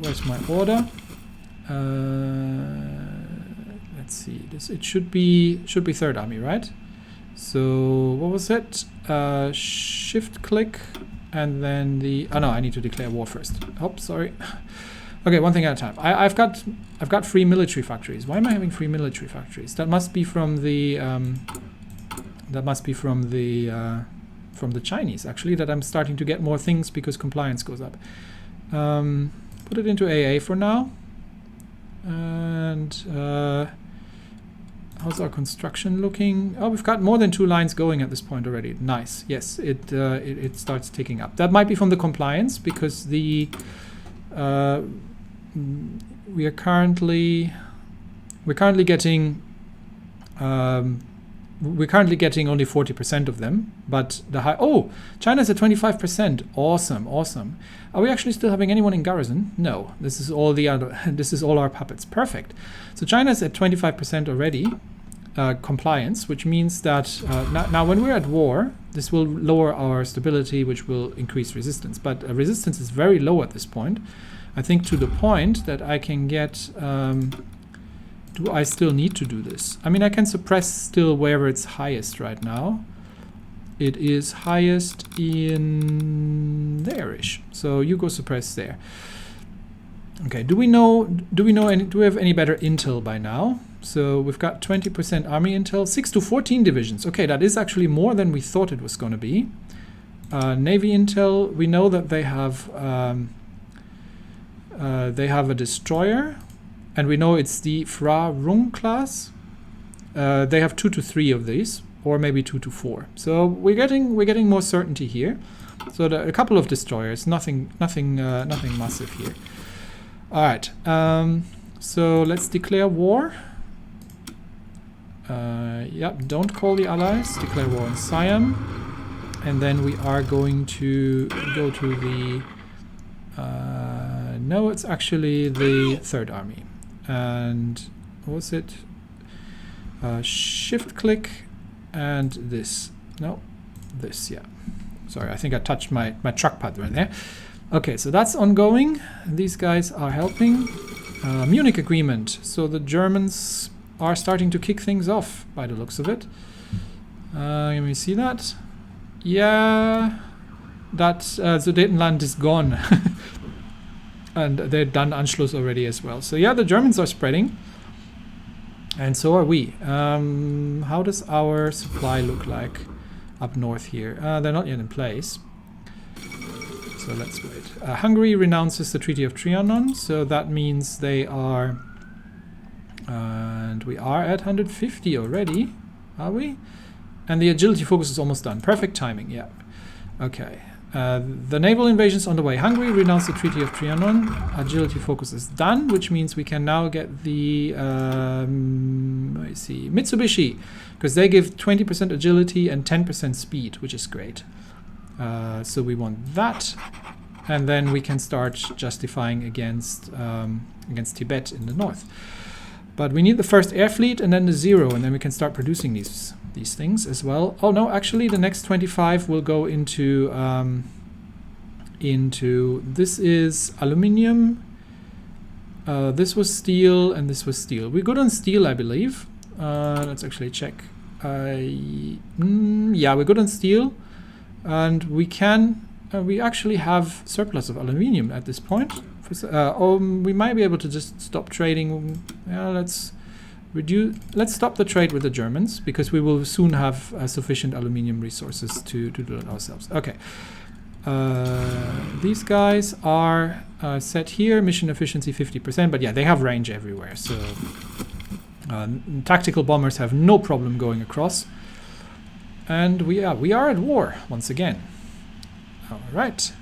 where's my order? Let's see. It should be 3rd Army, right? So what was it? Shift click. And then the no, I need to declare war first. Oh, sorry. Okay, one thing at a time. I've got free military factories. Why am I having free military factories? That must be from the from the Chinese actually. That I'm starting to get more things because compliance goes up. Put it into AA for now. And how's our construction looking? Oh, we've got more than 2 lines going at this point already. Nice. Yes, it starts ticking up. That might be from the compliance because the we're currently getting only 40% of them, but the high. Oh, China's at 25%. Awesome, awesome. Are we actually still having anyone in garrison? No. This is all the other. This is all our puppets. Perfect. So China's at 25% already. Compliance, which means that now when we're at war, this will lower our stability, which will increase resistance. But resistance is very low at this point. I think to the point that I can get. Do I still need to do this? I mean, I can suppress still wherever it's highest right now. It is highest in there-ish. So you go suppress there. Okay, do we have any better intel by now? So we've got 20% army intel, 6 to 14 divisions. Okay, that is actually more than we thought it was going to be. Navy intel, we know that they have a destroyer. And we know it's the Fra Rung class. They have 2 to 3 of these, or maybe 2 to 4. So we're getting more certainty here. So a couple of destroyers, nothing massive here. All right. So let's declare war. Yep. Don't call the allies. Declare war on Siam, and then we are going to go to the. No, it's actually the 3rd Army. And what was it? Shift click and this. No, this, yeah. Sorry, I think I touched my trackpad right there. Okay, so that's ongoing. These guys are helping. Munich Agreement. So the Germans are starting to kick things off by the looks of it. Let me see that. Yeah, that Sudetenland is gone. And they're done Anschluss already as well. So yeah, the Germans are spreading. And so are we. How does our supply look like up north here? They're not yet in place. So let's wait. Hungary renounces the Treaty of Trianon. So that means they are... and we are at 150 already. Are we? And the agility focus is almost done. Perfect timing, yeah. Okay. The naval invasion is on the way. Hungary renounced the Treaty of Trianon. Agility focus is done, which means we can now get the I see Mitsubishi, because they give 20% agility and 10% speed, which is great. So we want that, and then we can start justifying against Tibet in the north. But we need the first air fleet and then the 0, and then we can start producing these things as well. Oh no, actually the next 25 will go into this is aluminium, this was steel, and this was steel. We're good on steel, I believe. Let's actually check. Yeah, we're good on steel, and we actually have surplus of aluminium at this point. We might be able to just stop trading. Let's stop the trade with the Germans, because we will soon have sufficient aluminium resources to do it ourselves. Okay. These guys are set here, mission efficiency 50%, but yeah, they have range everywhere, so tactical bombers have no problem going across. And we are at war once again. All right.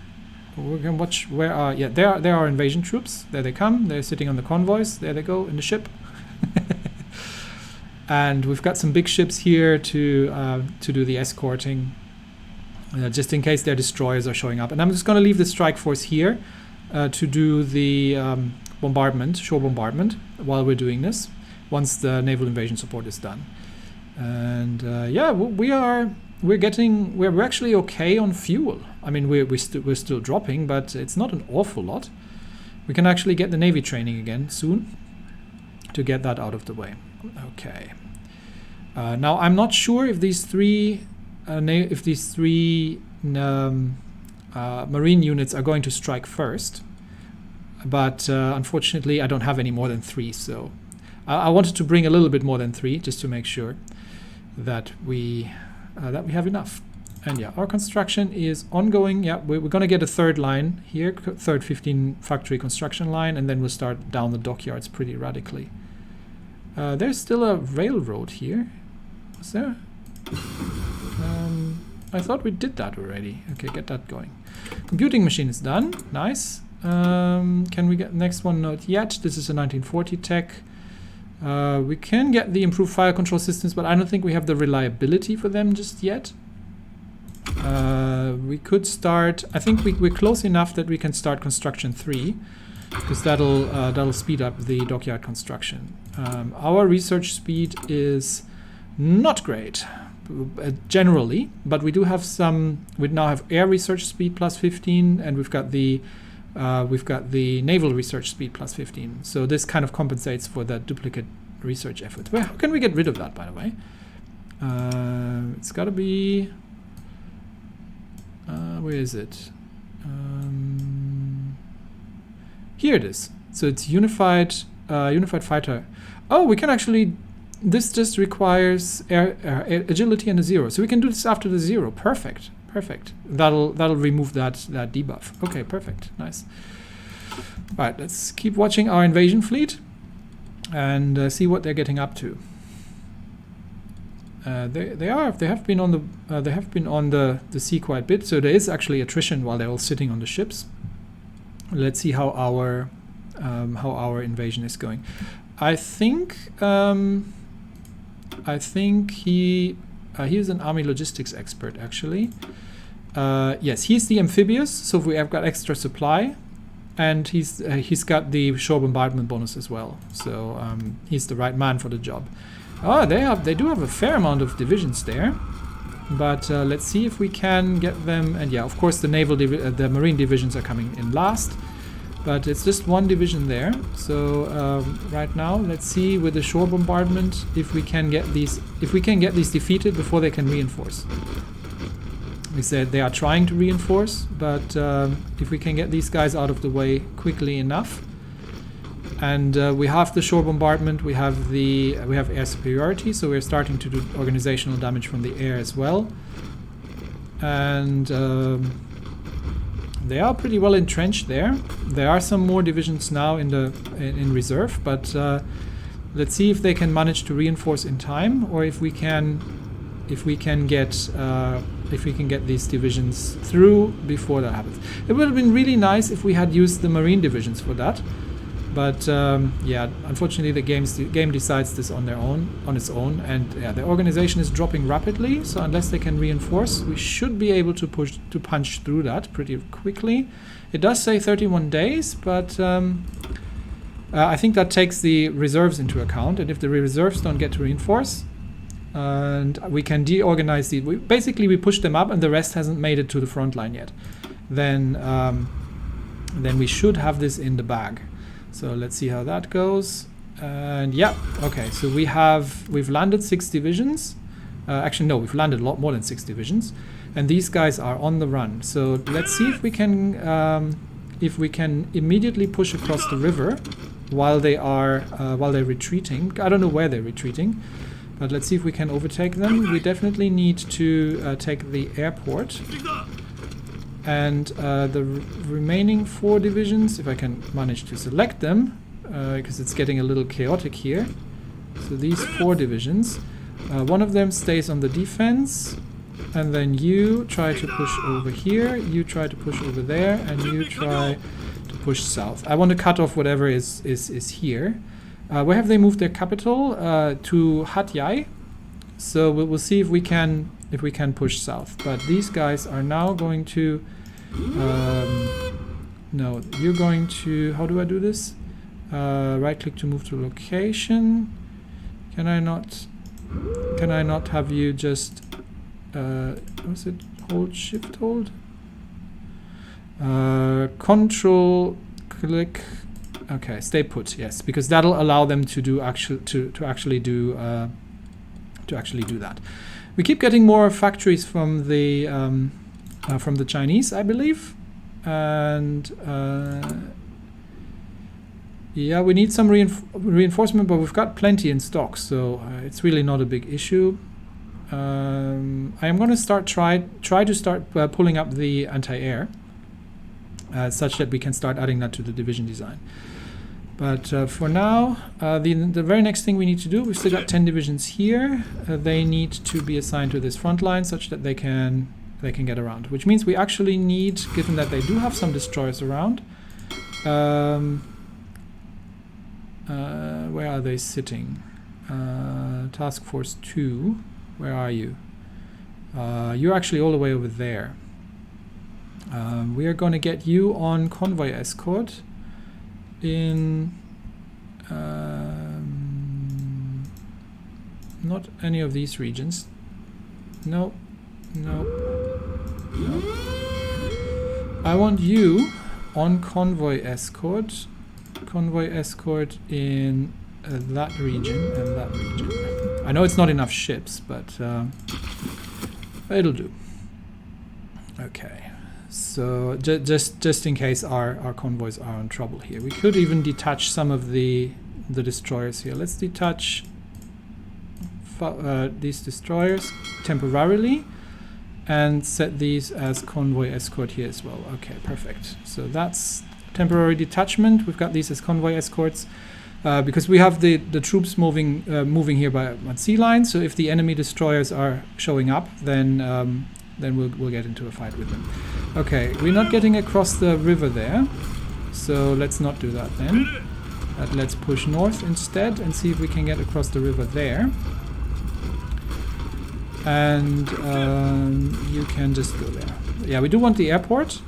We're gonna watch where are there are invasion troops. There they come. They're sitting on the convoys. There they go in the ship. And we've got some big ships here to do the escorting, just in case their destroyers are showing up. And I'm just going to leave the strike force here to do the bombardment, shore bombardment, while we're doing this. Once the naval invasion support is done. And yeah, we're actually okay on fuel. I mean, we're still dropping, but it's not an awful lot. We can actually get the Navy training again soon to get that out of the way. Okay. Now I'm not sure if these three marine units are going to strike first, but unfortunately I don't have any more than 3. So I wanted to bring a little bit more than 3 just to make sure that we have enough. And yeah, our construction is ongoing. Yeah, we're going to get a third line here, third 15 factory construction line, and then we'll start down the dockyards pretty radically. There's still a railroad here. Was there? I thought we did that already. Okay, get that going. Computing machine is done. Nice. Can we get the next one? Not yet. This is a 1940 tech. We can get the improved fire control systems, but I don't think we have the reliability for them just yet. We could start. I think we're close enough that we can start construction 3, because that'll speed up the dockyard construction. Our research speed is not great generally, but we do have some. We now have air research speed plus 15, and we've got the naval research speed plus 15. So this kind of compensates for that duplicate research effort. Well, how can we get rid of that, by the way? It's got to be. Where is it? Here it is. So it's unified fighter. Oh, we can actually. This just requires air agility and a 0. So we can do this after the 0. Perfect. Perfect. That'll remove that debuff. Okay, perfect. Nice. All right, let's keep watching our invasion fleet and see what they're getting up to. They have been on the sea quite a bit, so there is actually attrition while they're all sitting on the ships. Let's see how our invasion is going. I think he is an army logistics expert actually. Yes, he's the amphibious, so we have got extra supply, and he's got the shore bombardment bonus as well. So he's the right man for the job. Oh, they do have a fair amount of divisions there, but let's see if we can get them. And yeah, of course the the marine divisions are coming in last, but it's just one division there. So right now, let's see with the shore bombardment if we can get these defeated before they can reinforce. We said they are trying to reinforce, but if we can get these guys out of the way quickly enough. And we have the shore bombardment, we have air superiority, so we're starting to do organizational damage from the air as well. And they are pretty well entrenched there. There are some more divisions now in reserve, but let's see if they can manage to reinforce in time, or if we can get these divisions through before that happens. It would have been really nice if we had used the marine divisions for that. But yeah, unfortunately the game decides this on its own, and yeah, the organization is dropping rapidly. So unless they can reinforce, we should be able to punch through that pretty quickly. It does say 31 days, but I think that takes the reserves into account, and if the reserves don't get to reinforce, and we can deorganize the. Basically, we push them up, and the rest hasn't made it to the front line yet. Then we should have this in the bag. So let's see how that goes. And yeah, okay. So we've landed 6 divisions. Actually, no, we've landed a lot more than 6 divisions, and these guys are on the run. So let's see if we can immediately push across the river while they're retreating. I don't know where they're retreating, but let's see if we can overtake them. We definitely need to take the airport. And the remaining 4 divisions, if I can manage to select them, because it's getting a little chaotic here. So these 4 divisions, one of them stays on the defense, and then you try to push over here, you try to push over there, and you try to push south. I want to cut off whatever is here. Where have they moved their capital? To Hat Yai. So we'll see if we can push south. But these guys are now going to no, you're going to, how do I do this? Right click to move to location. Can I not have you just what's it, hold, shift hold, control click. Okay, stay put. Yes, because that'll allow them to do actually do that. We keep getting more factories from the Chinese, I believe, and yeah, we need some reinforcement, but we've got plenty in stock, so it's really not a big issue. I am going to try to start pulling up the anti-air, such that we can start adding that to the division design. But for now, the very next thing we need to do, we've still got 10 divisions here. They need to be assigned to this front line such that they can get around. Which means we actually need, given that they do have some destroyers around, where are they sitting? Task Force 2, where are you? You're actually all the way over there. We are going to get you on convoy escort in not any of these regions. No. I want you on convoy escort in that region and that region. I know it's not enough ships, but it'll do. Okay. So just in case our convoys are in trouble here, we could even detach some of the destroyers here. Let's detach these destroyers temporarily and set these as convoy escort here as well. Okay, perfect. So that's temporary detachment. We've got these as convoy escorts because we have the troops moving here by sea line. So if the enemy destroyers are showing up, then we'll get into a fight with them. Okay, we're not getting across the river there, so let's not do that then. Let's push north instead and see if we can get across the river there. And you can just go there. Yeah, we do want the airport.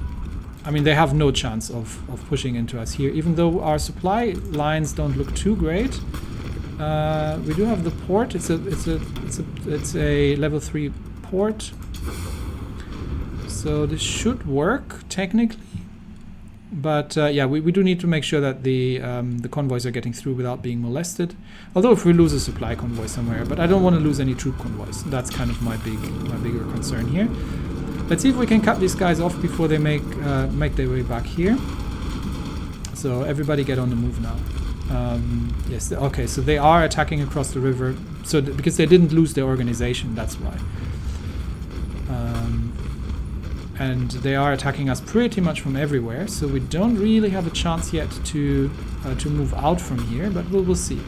I mean, they have no chance of pushing into us here, even though our supply lines don't look too great. We do have the port. It's a level 3 port. So this should work technically, but yeah, we do need to make sure that the convoys are getting through without being molested. Although if we lose a supply convoy somewhere, but I don't want to lose any troop convoys. That's kind of my bigger concern here. Let's see if we can cut these guys off before they make their way back here. So everybody get on the move now. Yes, okay. So they are attacking across the river. So because they didn't lose their organization, that's why. And they are attacking us pretty much from everywhere, so we don't really have a chance yet to move out from here, but we'll see.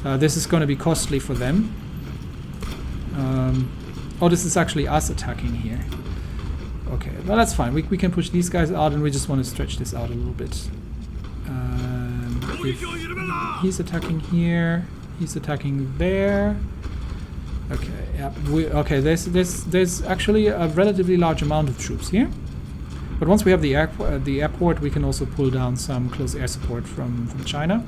This is going to be costly for them. Oh, this is actually us attacking here. Okay, well that's fine. We can push these guys out, and we just want to stretch this out a little bit. if he's attacking here, he's attacking there. Okay, yeah, okay. There's actually a relatively large amount of troops here, but once we have the airport, we can also pull down some close air support from China,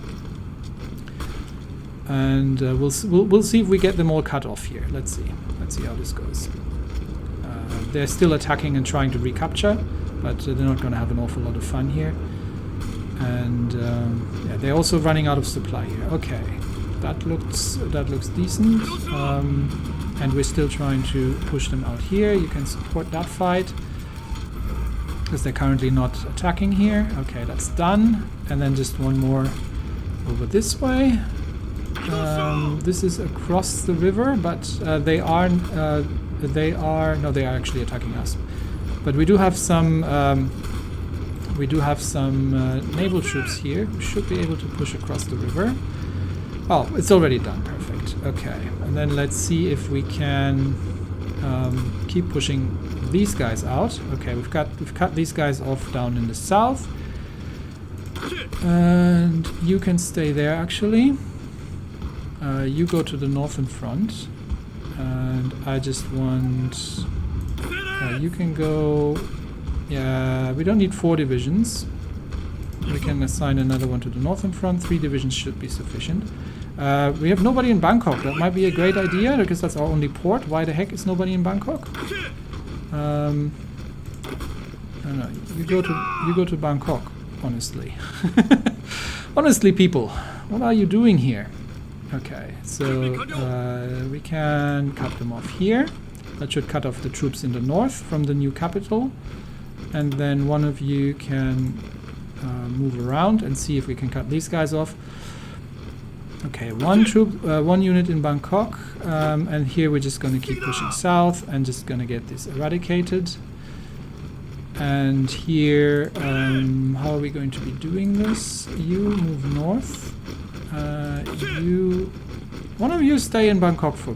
and we'll see if we get them all cut off here. Let's see how this goes. They're still attacking and trying to recapture, but they're not going to have an awful lot of fun here, and yeah, they're also running out of supply here. Okay. That looks decent, and we're still trying to push them out here. You can support that fight because they're currently not attacking here. Okay, that's done, and then just one more over this way. This is across the river, but they are actually attacking us. But we do have some naval troops here who should be able to push across the river. Oh, it's already done. Perfect. Okay, and then let's see if we can keep pushing these guys out. Okay, we've cut these guys off down in the south, and you can stay there. Actually, you go to the northern front, and I just want. You can go. Yeah, we don't need 4 divisions. We can assign another one to the northern front. 3 divisions should be sufficient. We have nobody in Bangkok. That might be a great idea because that's our only port. Why the heck is nobody in Bangkok? I don't know. You go to Bangkok. Honestly, honestly, people, what are you doing here? Okay, so we can cut them off here. That should cut off the troops in the north from the new capital, and then one of you can move around and see if we can cut these guys off. Okay, one unit in Bangkok, and here we're just going to keep pushing south and just going to get this eradicated. And here, how are we going to be doing this? You move north. One of you stay in Bangkok for.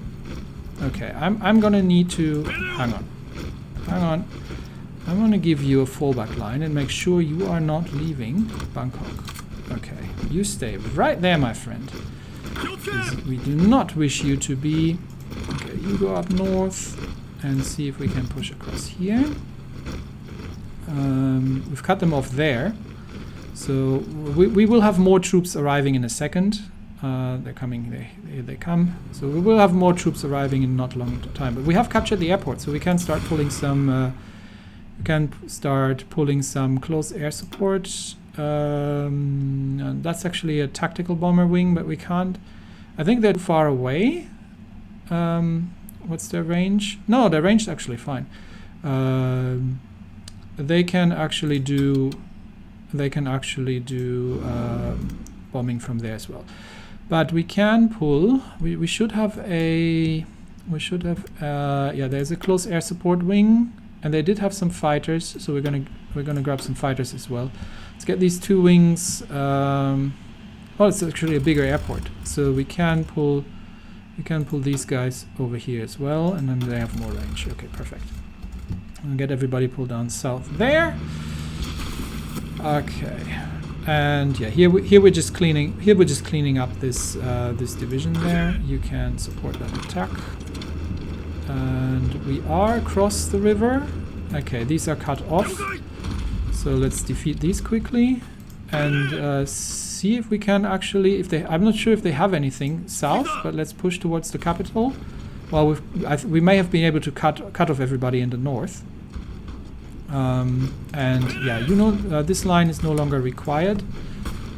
Okay, I'm going to need to hang on. I'm going to give you a fallback line and make sure you are not leaving Bangkok. Okay, you stay right there, my friend. We do not wish you to be. Okay, you go up north and see if we can push across here. We've cut them off there, so we will have more troops arriving in a second. They're coming. They come. So we will have more troops arriving in not long time. But we have captured the airport, so we can start pulling some. Close air support. And that's actually a tactical bomber wing, but we can't. I think they're far away. What's their range? No, their range is actually fine. They can actually do. Bombing from there as well. But we can pull. We should have a. Yeah, there's a close air support wing. And they did have some fighters, so we're gonna grab some fighters as well. Let's get these 2 wings. Well, it's actually a bigger airport, so we can pull these guys over here as well, and then they have more range. Okay, perfect. And get everybody pulled down south there. Okay, and yeah, here we're just cleaning up this this division there. You can support that attack. And we are across the river. Okay, these are cut off. So let's defeat these quickly and see if we can actually. I'm not sure if they have anything south, but let's push towards the capital. Well, we may have been able to cut off everybody in the north. And yeah, this line is no longer required.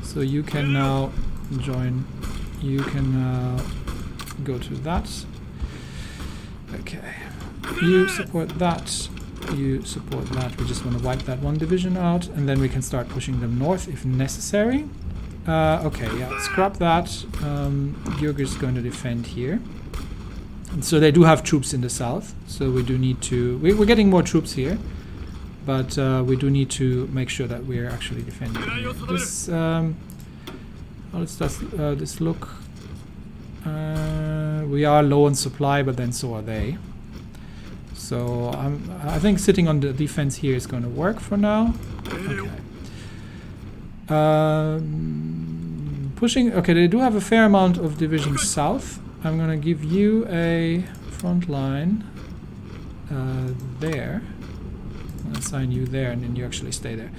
So you can now join. You can go to that. Okay, you support that, you support that. We just want to wipe that one division out, and then we can start pushing them north if necessary. Okay, yeah, scrap that. Jürger's going to defend here. And so they do have troops in the south, so we do need to. We're getting more troops here, but we do need to make sure that we're actually defending here. This, let's just this look. We are low on supply, but then so are they. So I think sitting on the defense here is going to work for now. Okay. pushing. Okay, they do have a fair amount of divisions south. I'm gonna give you a front line there. I'm gonna assign you there, and then you actually stay there.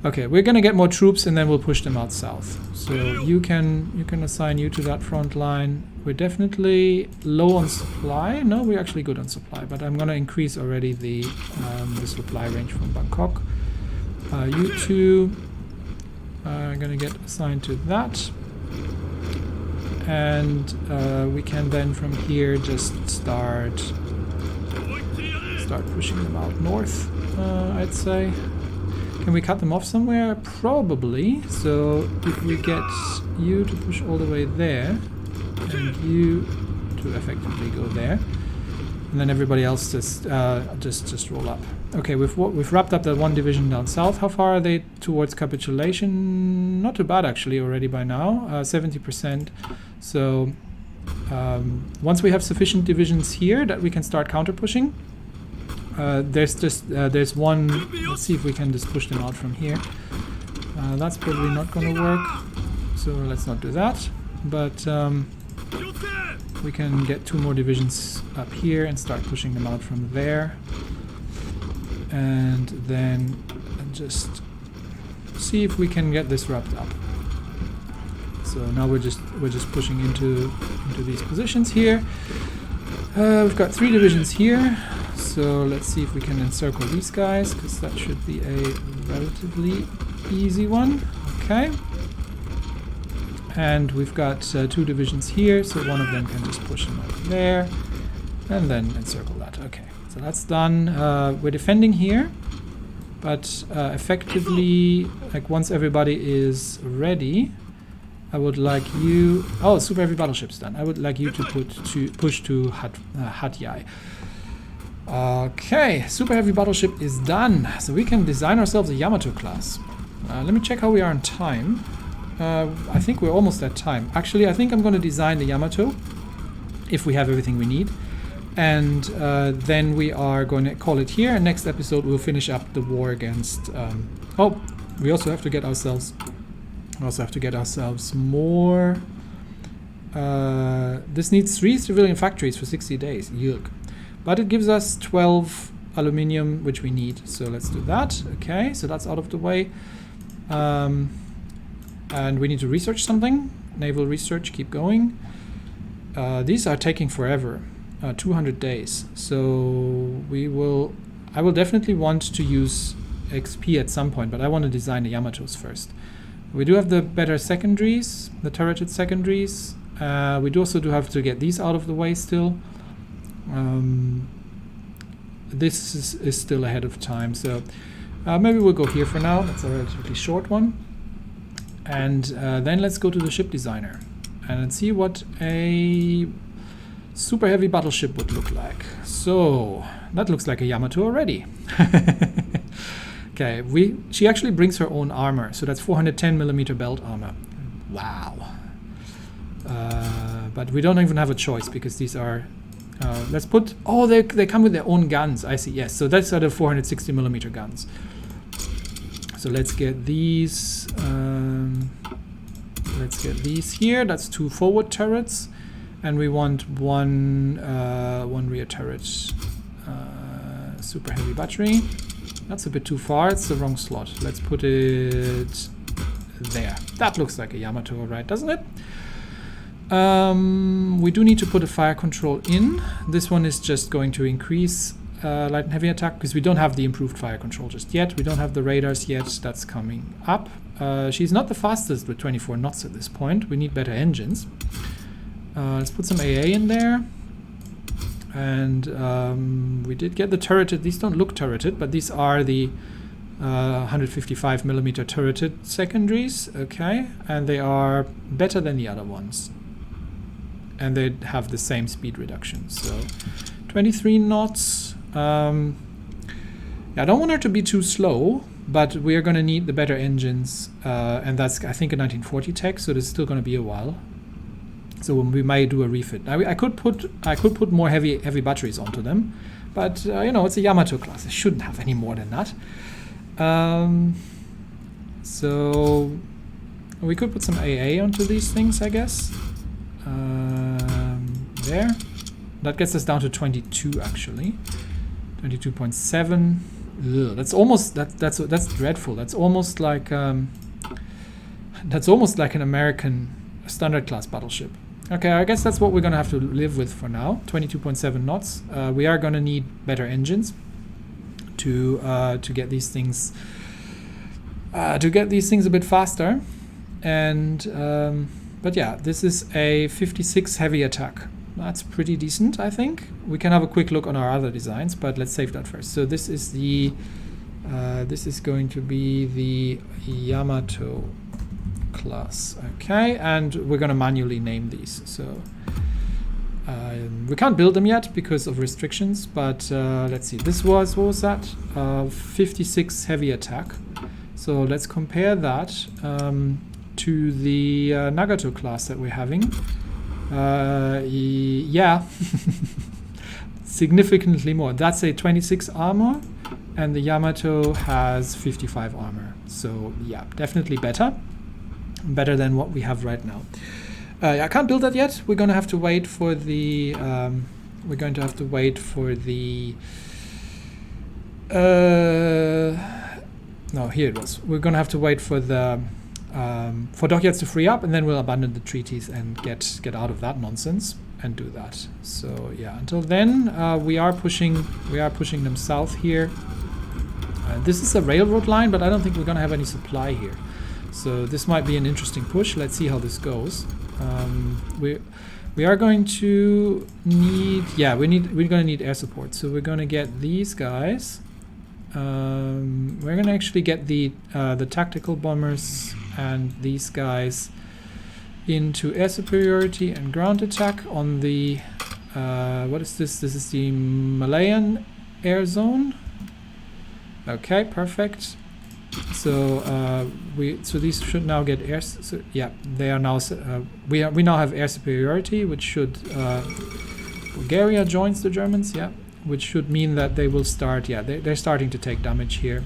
Okay, we're gonna get more troops, and then we'll push them out south. So you can assign you to that front line. We're definitely low on supply. No, we're actually good on supply, but I'm gonna increase already the supply range from Bangkok. You two are gonna get assigned to that, and we can then from here just start pushing them out north. I'd say. Can we cut them off somewhere? Probably. So if we get you to push all the way there, and you to effectively go there, and then everybody else just roll up. Okay, we've wrapped up that one division down south. How far are they towards capitulation? Not too bad actually already by now. 70%. So once we have sufficient divisions here that we can start counter pushing. There's one. Let's see if we can just push them out from here. That's probably not going to work, so let's not do that. But we can get 2 more divisions up here and start pushing them out from there, and then just see if we can get this wrapped up. So now we're just pushing into these positions here. We've got 3 divisions here. So let's see if we can encircle these guys, because that should be a relatively easy one. Okay. And we've got 2 divisions here, so one of them can just push them over there, and then encircle that. Okay, so that's done. We're defending here, but effectively, like once everybody is ready, I would like you... Oh, super heavy battleship's done. I would like you to push to Hat Yai. Okay, super heavy battleship is done. So we can design ourselves a Yamato class. Let me check how we are on time. I think we're almost at time. Actually, I think I'm going to design the Yamato, if we have everything we need. And then we are going to call it here. And next episode we'll finish up the war against... oh, we also have to get ourselves... more... this needs 3 civilian factories for 60 days. Yuck. But it gives us 12 aluminium, which we need. So let's do that. Okay, so that's out of the way. And we need to research something. Naval research, keep going. These are taking forever. 200 days. So I will definitely want to use XP at some point, but I want to design the Yamatos first. We do have the better secondaries, the turreted secondaries. We also have to get these out of the way still. This is still ahead of time, so maybe we'll go here for now. That's a relatively short one. And then let's go to the ship designer and see what a super heavy battleship would look like. So that looks like a Yamato already. Okay, she actually brings her own armor, so that's 410mm belt armor. Wow. But we don't even have a choice because these are... let's put... Oh, they come with their own guns. I see, yes. So that's the 460mm guns. So let's get these... let's get these here. That's 2 forward turrets. And we want one rear turret. Super heavy battery. That's a bit too far. It's the wrong slot. Let's put it there. That looks like a Yamato, right? Doesn't it? We do need to put a fire control in. This one is just going to increase light and heavy attack because we don't have the improved fire control just yet. We don't have the radars yet. That's coming up. She's not the fastest with 24 knots at this point. We need better engines. Let's put some AA in there. And we did get the turreted. These don't look turreted, but these are the 155mm turreted secondaries. Okay, and they are better than the other ones. And they have the same speed reduction. So 23 knots. Yeah, I don't want her to be too slow, but we are going to need the better engines. And that's, I think, a 1940 tech, so this is still going to be a while. So we may do a refit. Now I could put more heavy batteries onto them, but you know, it's a Yamato class. It shouldn't have any more than that. So We could put some AA onto these things, I guess. There. That gets us down to 22 actually. 22.7. That's almost that's dreadful. That's almost like an American standard class battleship. Okay, I guess that's what we're gonna have to live with for now. 22.7 knots. We are gonna need better engines to get these things a bit faster. And but yeah, this is a 56 heavy attack. That's pretty decent, I think. We can have a quick look on our other designs, but let's save that first. So this is the this is going to be the Yamato class. Okay, and we're going to manually name these. So we can't build them yet because of restrictions, but let's see. This was, what was that? 56 heavy attack. So let's compare that to the Nagato class that we're having. Yeah, significantly more. That's a 26 armor, and the Yamato has 55 armor. So yeah, definitely better than what we have right now. I can't build that yet. We're going to have to wait for the no, here it was. We're going to have to wait for the for dockyards to free up, and then we'll abandon the treaties and get out of that nonsense and do that. So yeah, until then we are pushing them south here. This is a railroad line, but I don't think we're going to have any supply here. So this might be an interesting push. Let's see how this goes. We are going to need, yeah, we're going to need air support. So we're going to get these guys. We're going to actually get the tactical bombers and these guys into air superiority and ground attack on the what is this? This is the Malayan air zone. Okay, perfect. So so these should now get air. So yeah, they are now. We now have air superiority, which should Bulgaria joins the Germans. Yeah, which should mean that they will start. Yeah, they're starting to take damage here,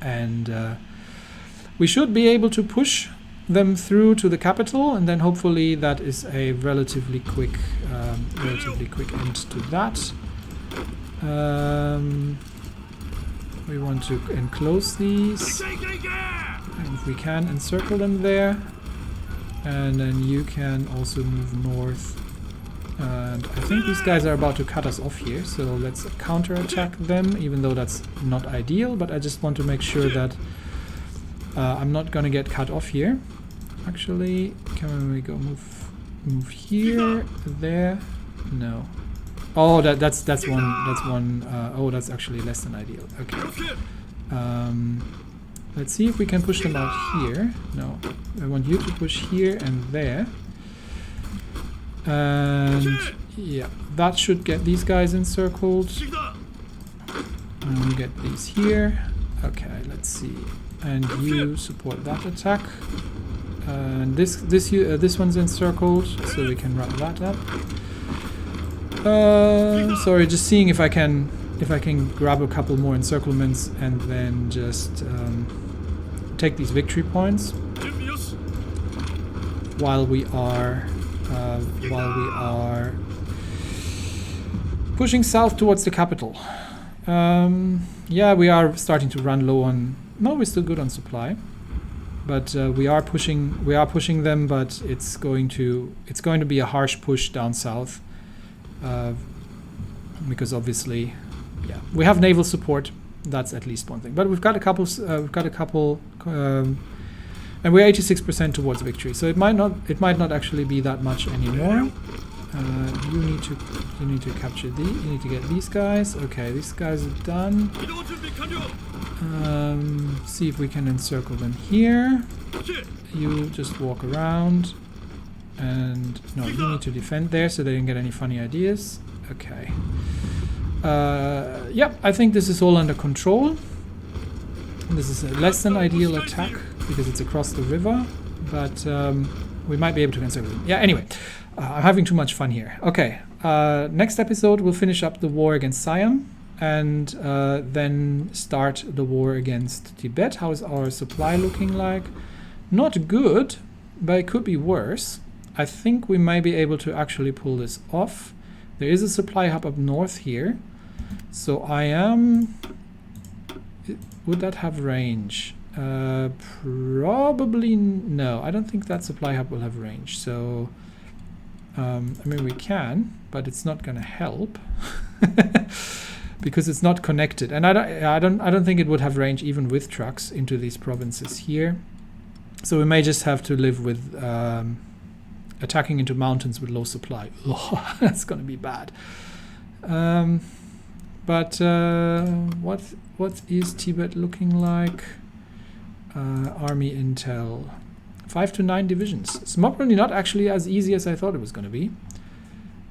and we should be able to push them through to the capital, and then hopefully that is a relatively quick end to that. We want to enclose these, and if we can, encircle them there, and then you can also move north. And I think these guys are about to cut us off here, so let's counterattack them, even though that's not ideal, but I just want to make sure that I'm not gonna get cut off here. Actually, can we go move here, there? No. Oh, that's one. Oh, that's actually less than ideal. Okay. Let's see if we can push them out here. No, I want you to push here and there. And yeah, that should get these guys encircled. And we get these here. Okay, let's see. And you support that attack. And this one's encircled, so we can wrap that up. Sorry, just seeing if I can grab a couple more encirclements and then just take these victory points while we are pushing south towards the capital. Yeah, we are starting to run low on. No, we're still good on supply, but we are pushing them. But it's going to be a harsh push down south. Because obviously, yeah, we have naval support. That's at least one thing. But we've got a couple, and we're 86% towards victory. So it might not actually be that much anymore. You need to capture these. You need to get these guys. Okay, these guys are done. See if we can encircle them here. You just walk around. And no, you need to defend there so they didn't get any funny ideas. Okay. Yep, I think this is all under control. This is a less than ideal attack because it's across the river, but we might be able to encircle them. Yeah, anyway, I'm having too much fun here. Okay, next episode we'll finish up the war against Siam and then start the war against Tibet. How is our supply looking like? Not good, but it could be worse. I think we may be able to actually pull this off. There is a supply hub up north here. So I am... Would that have range? Probably no. I don't think that supply hub will have range. So, I mean, we can, but it's not going to help because it's not connected. And I don't think it would have range even with trucks into these provinces here. So we may just have to live with attacking into mountains with low supply. Oh, that's going to be bad. But what is Tibet looking like? Army intel, 5 to 9 divisions. It's probably not actually as easy as I thought it was going to be.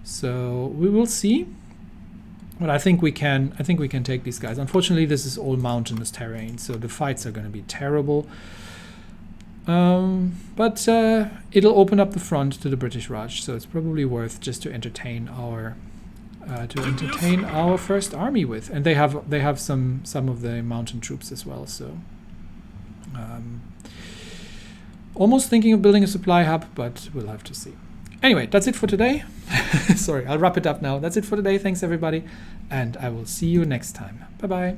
So we will see. But I think we can. I think we can take these guys. Unfortunately, this is all mountainous terrain, so the fights are going to be terrible. But it'll open up the front to the British Raj, so it's probably worth just to entertain our first army with. And they have some of the mountain troops as well. So almost thinking of building a supply hub, but we'll have to see. Anyway, that's it for today. Sorry, I'll wrap it up now. That's it for today. Thanks everybody, and I will see you next time. Bye bye.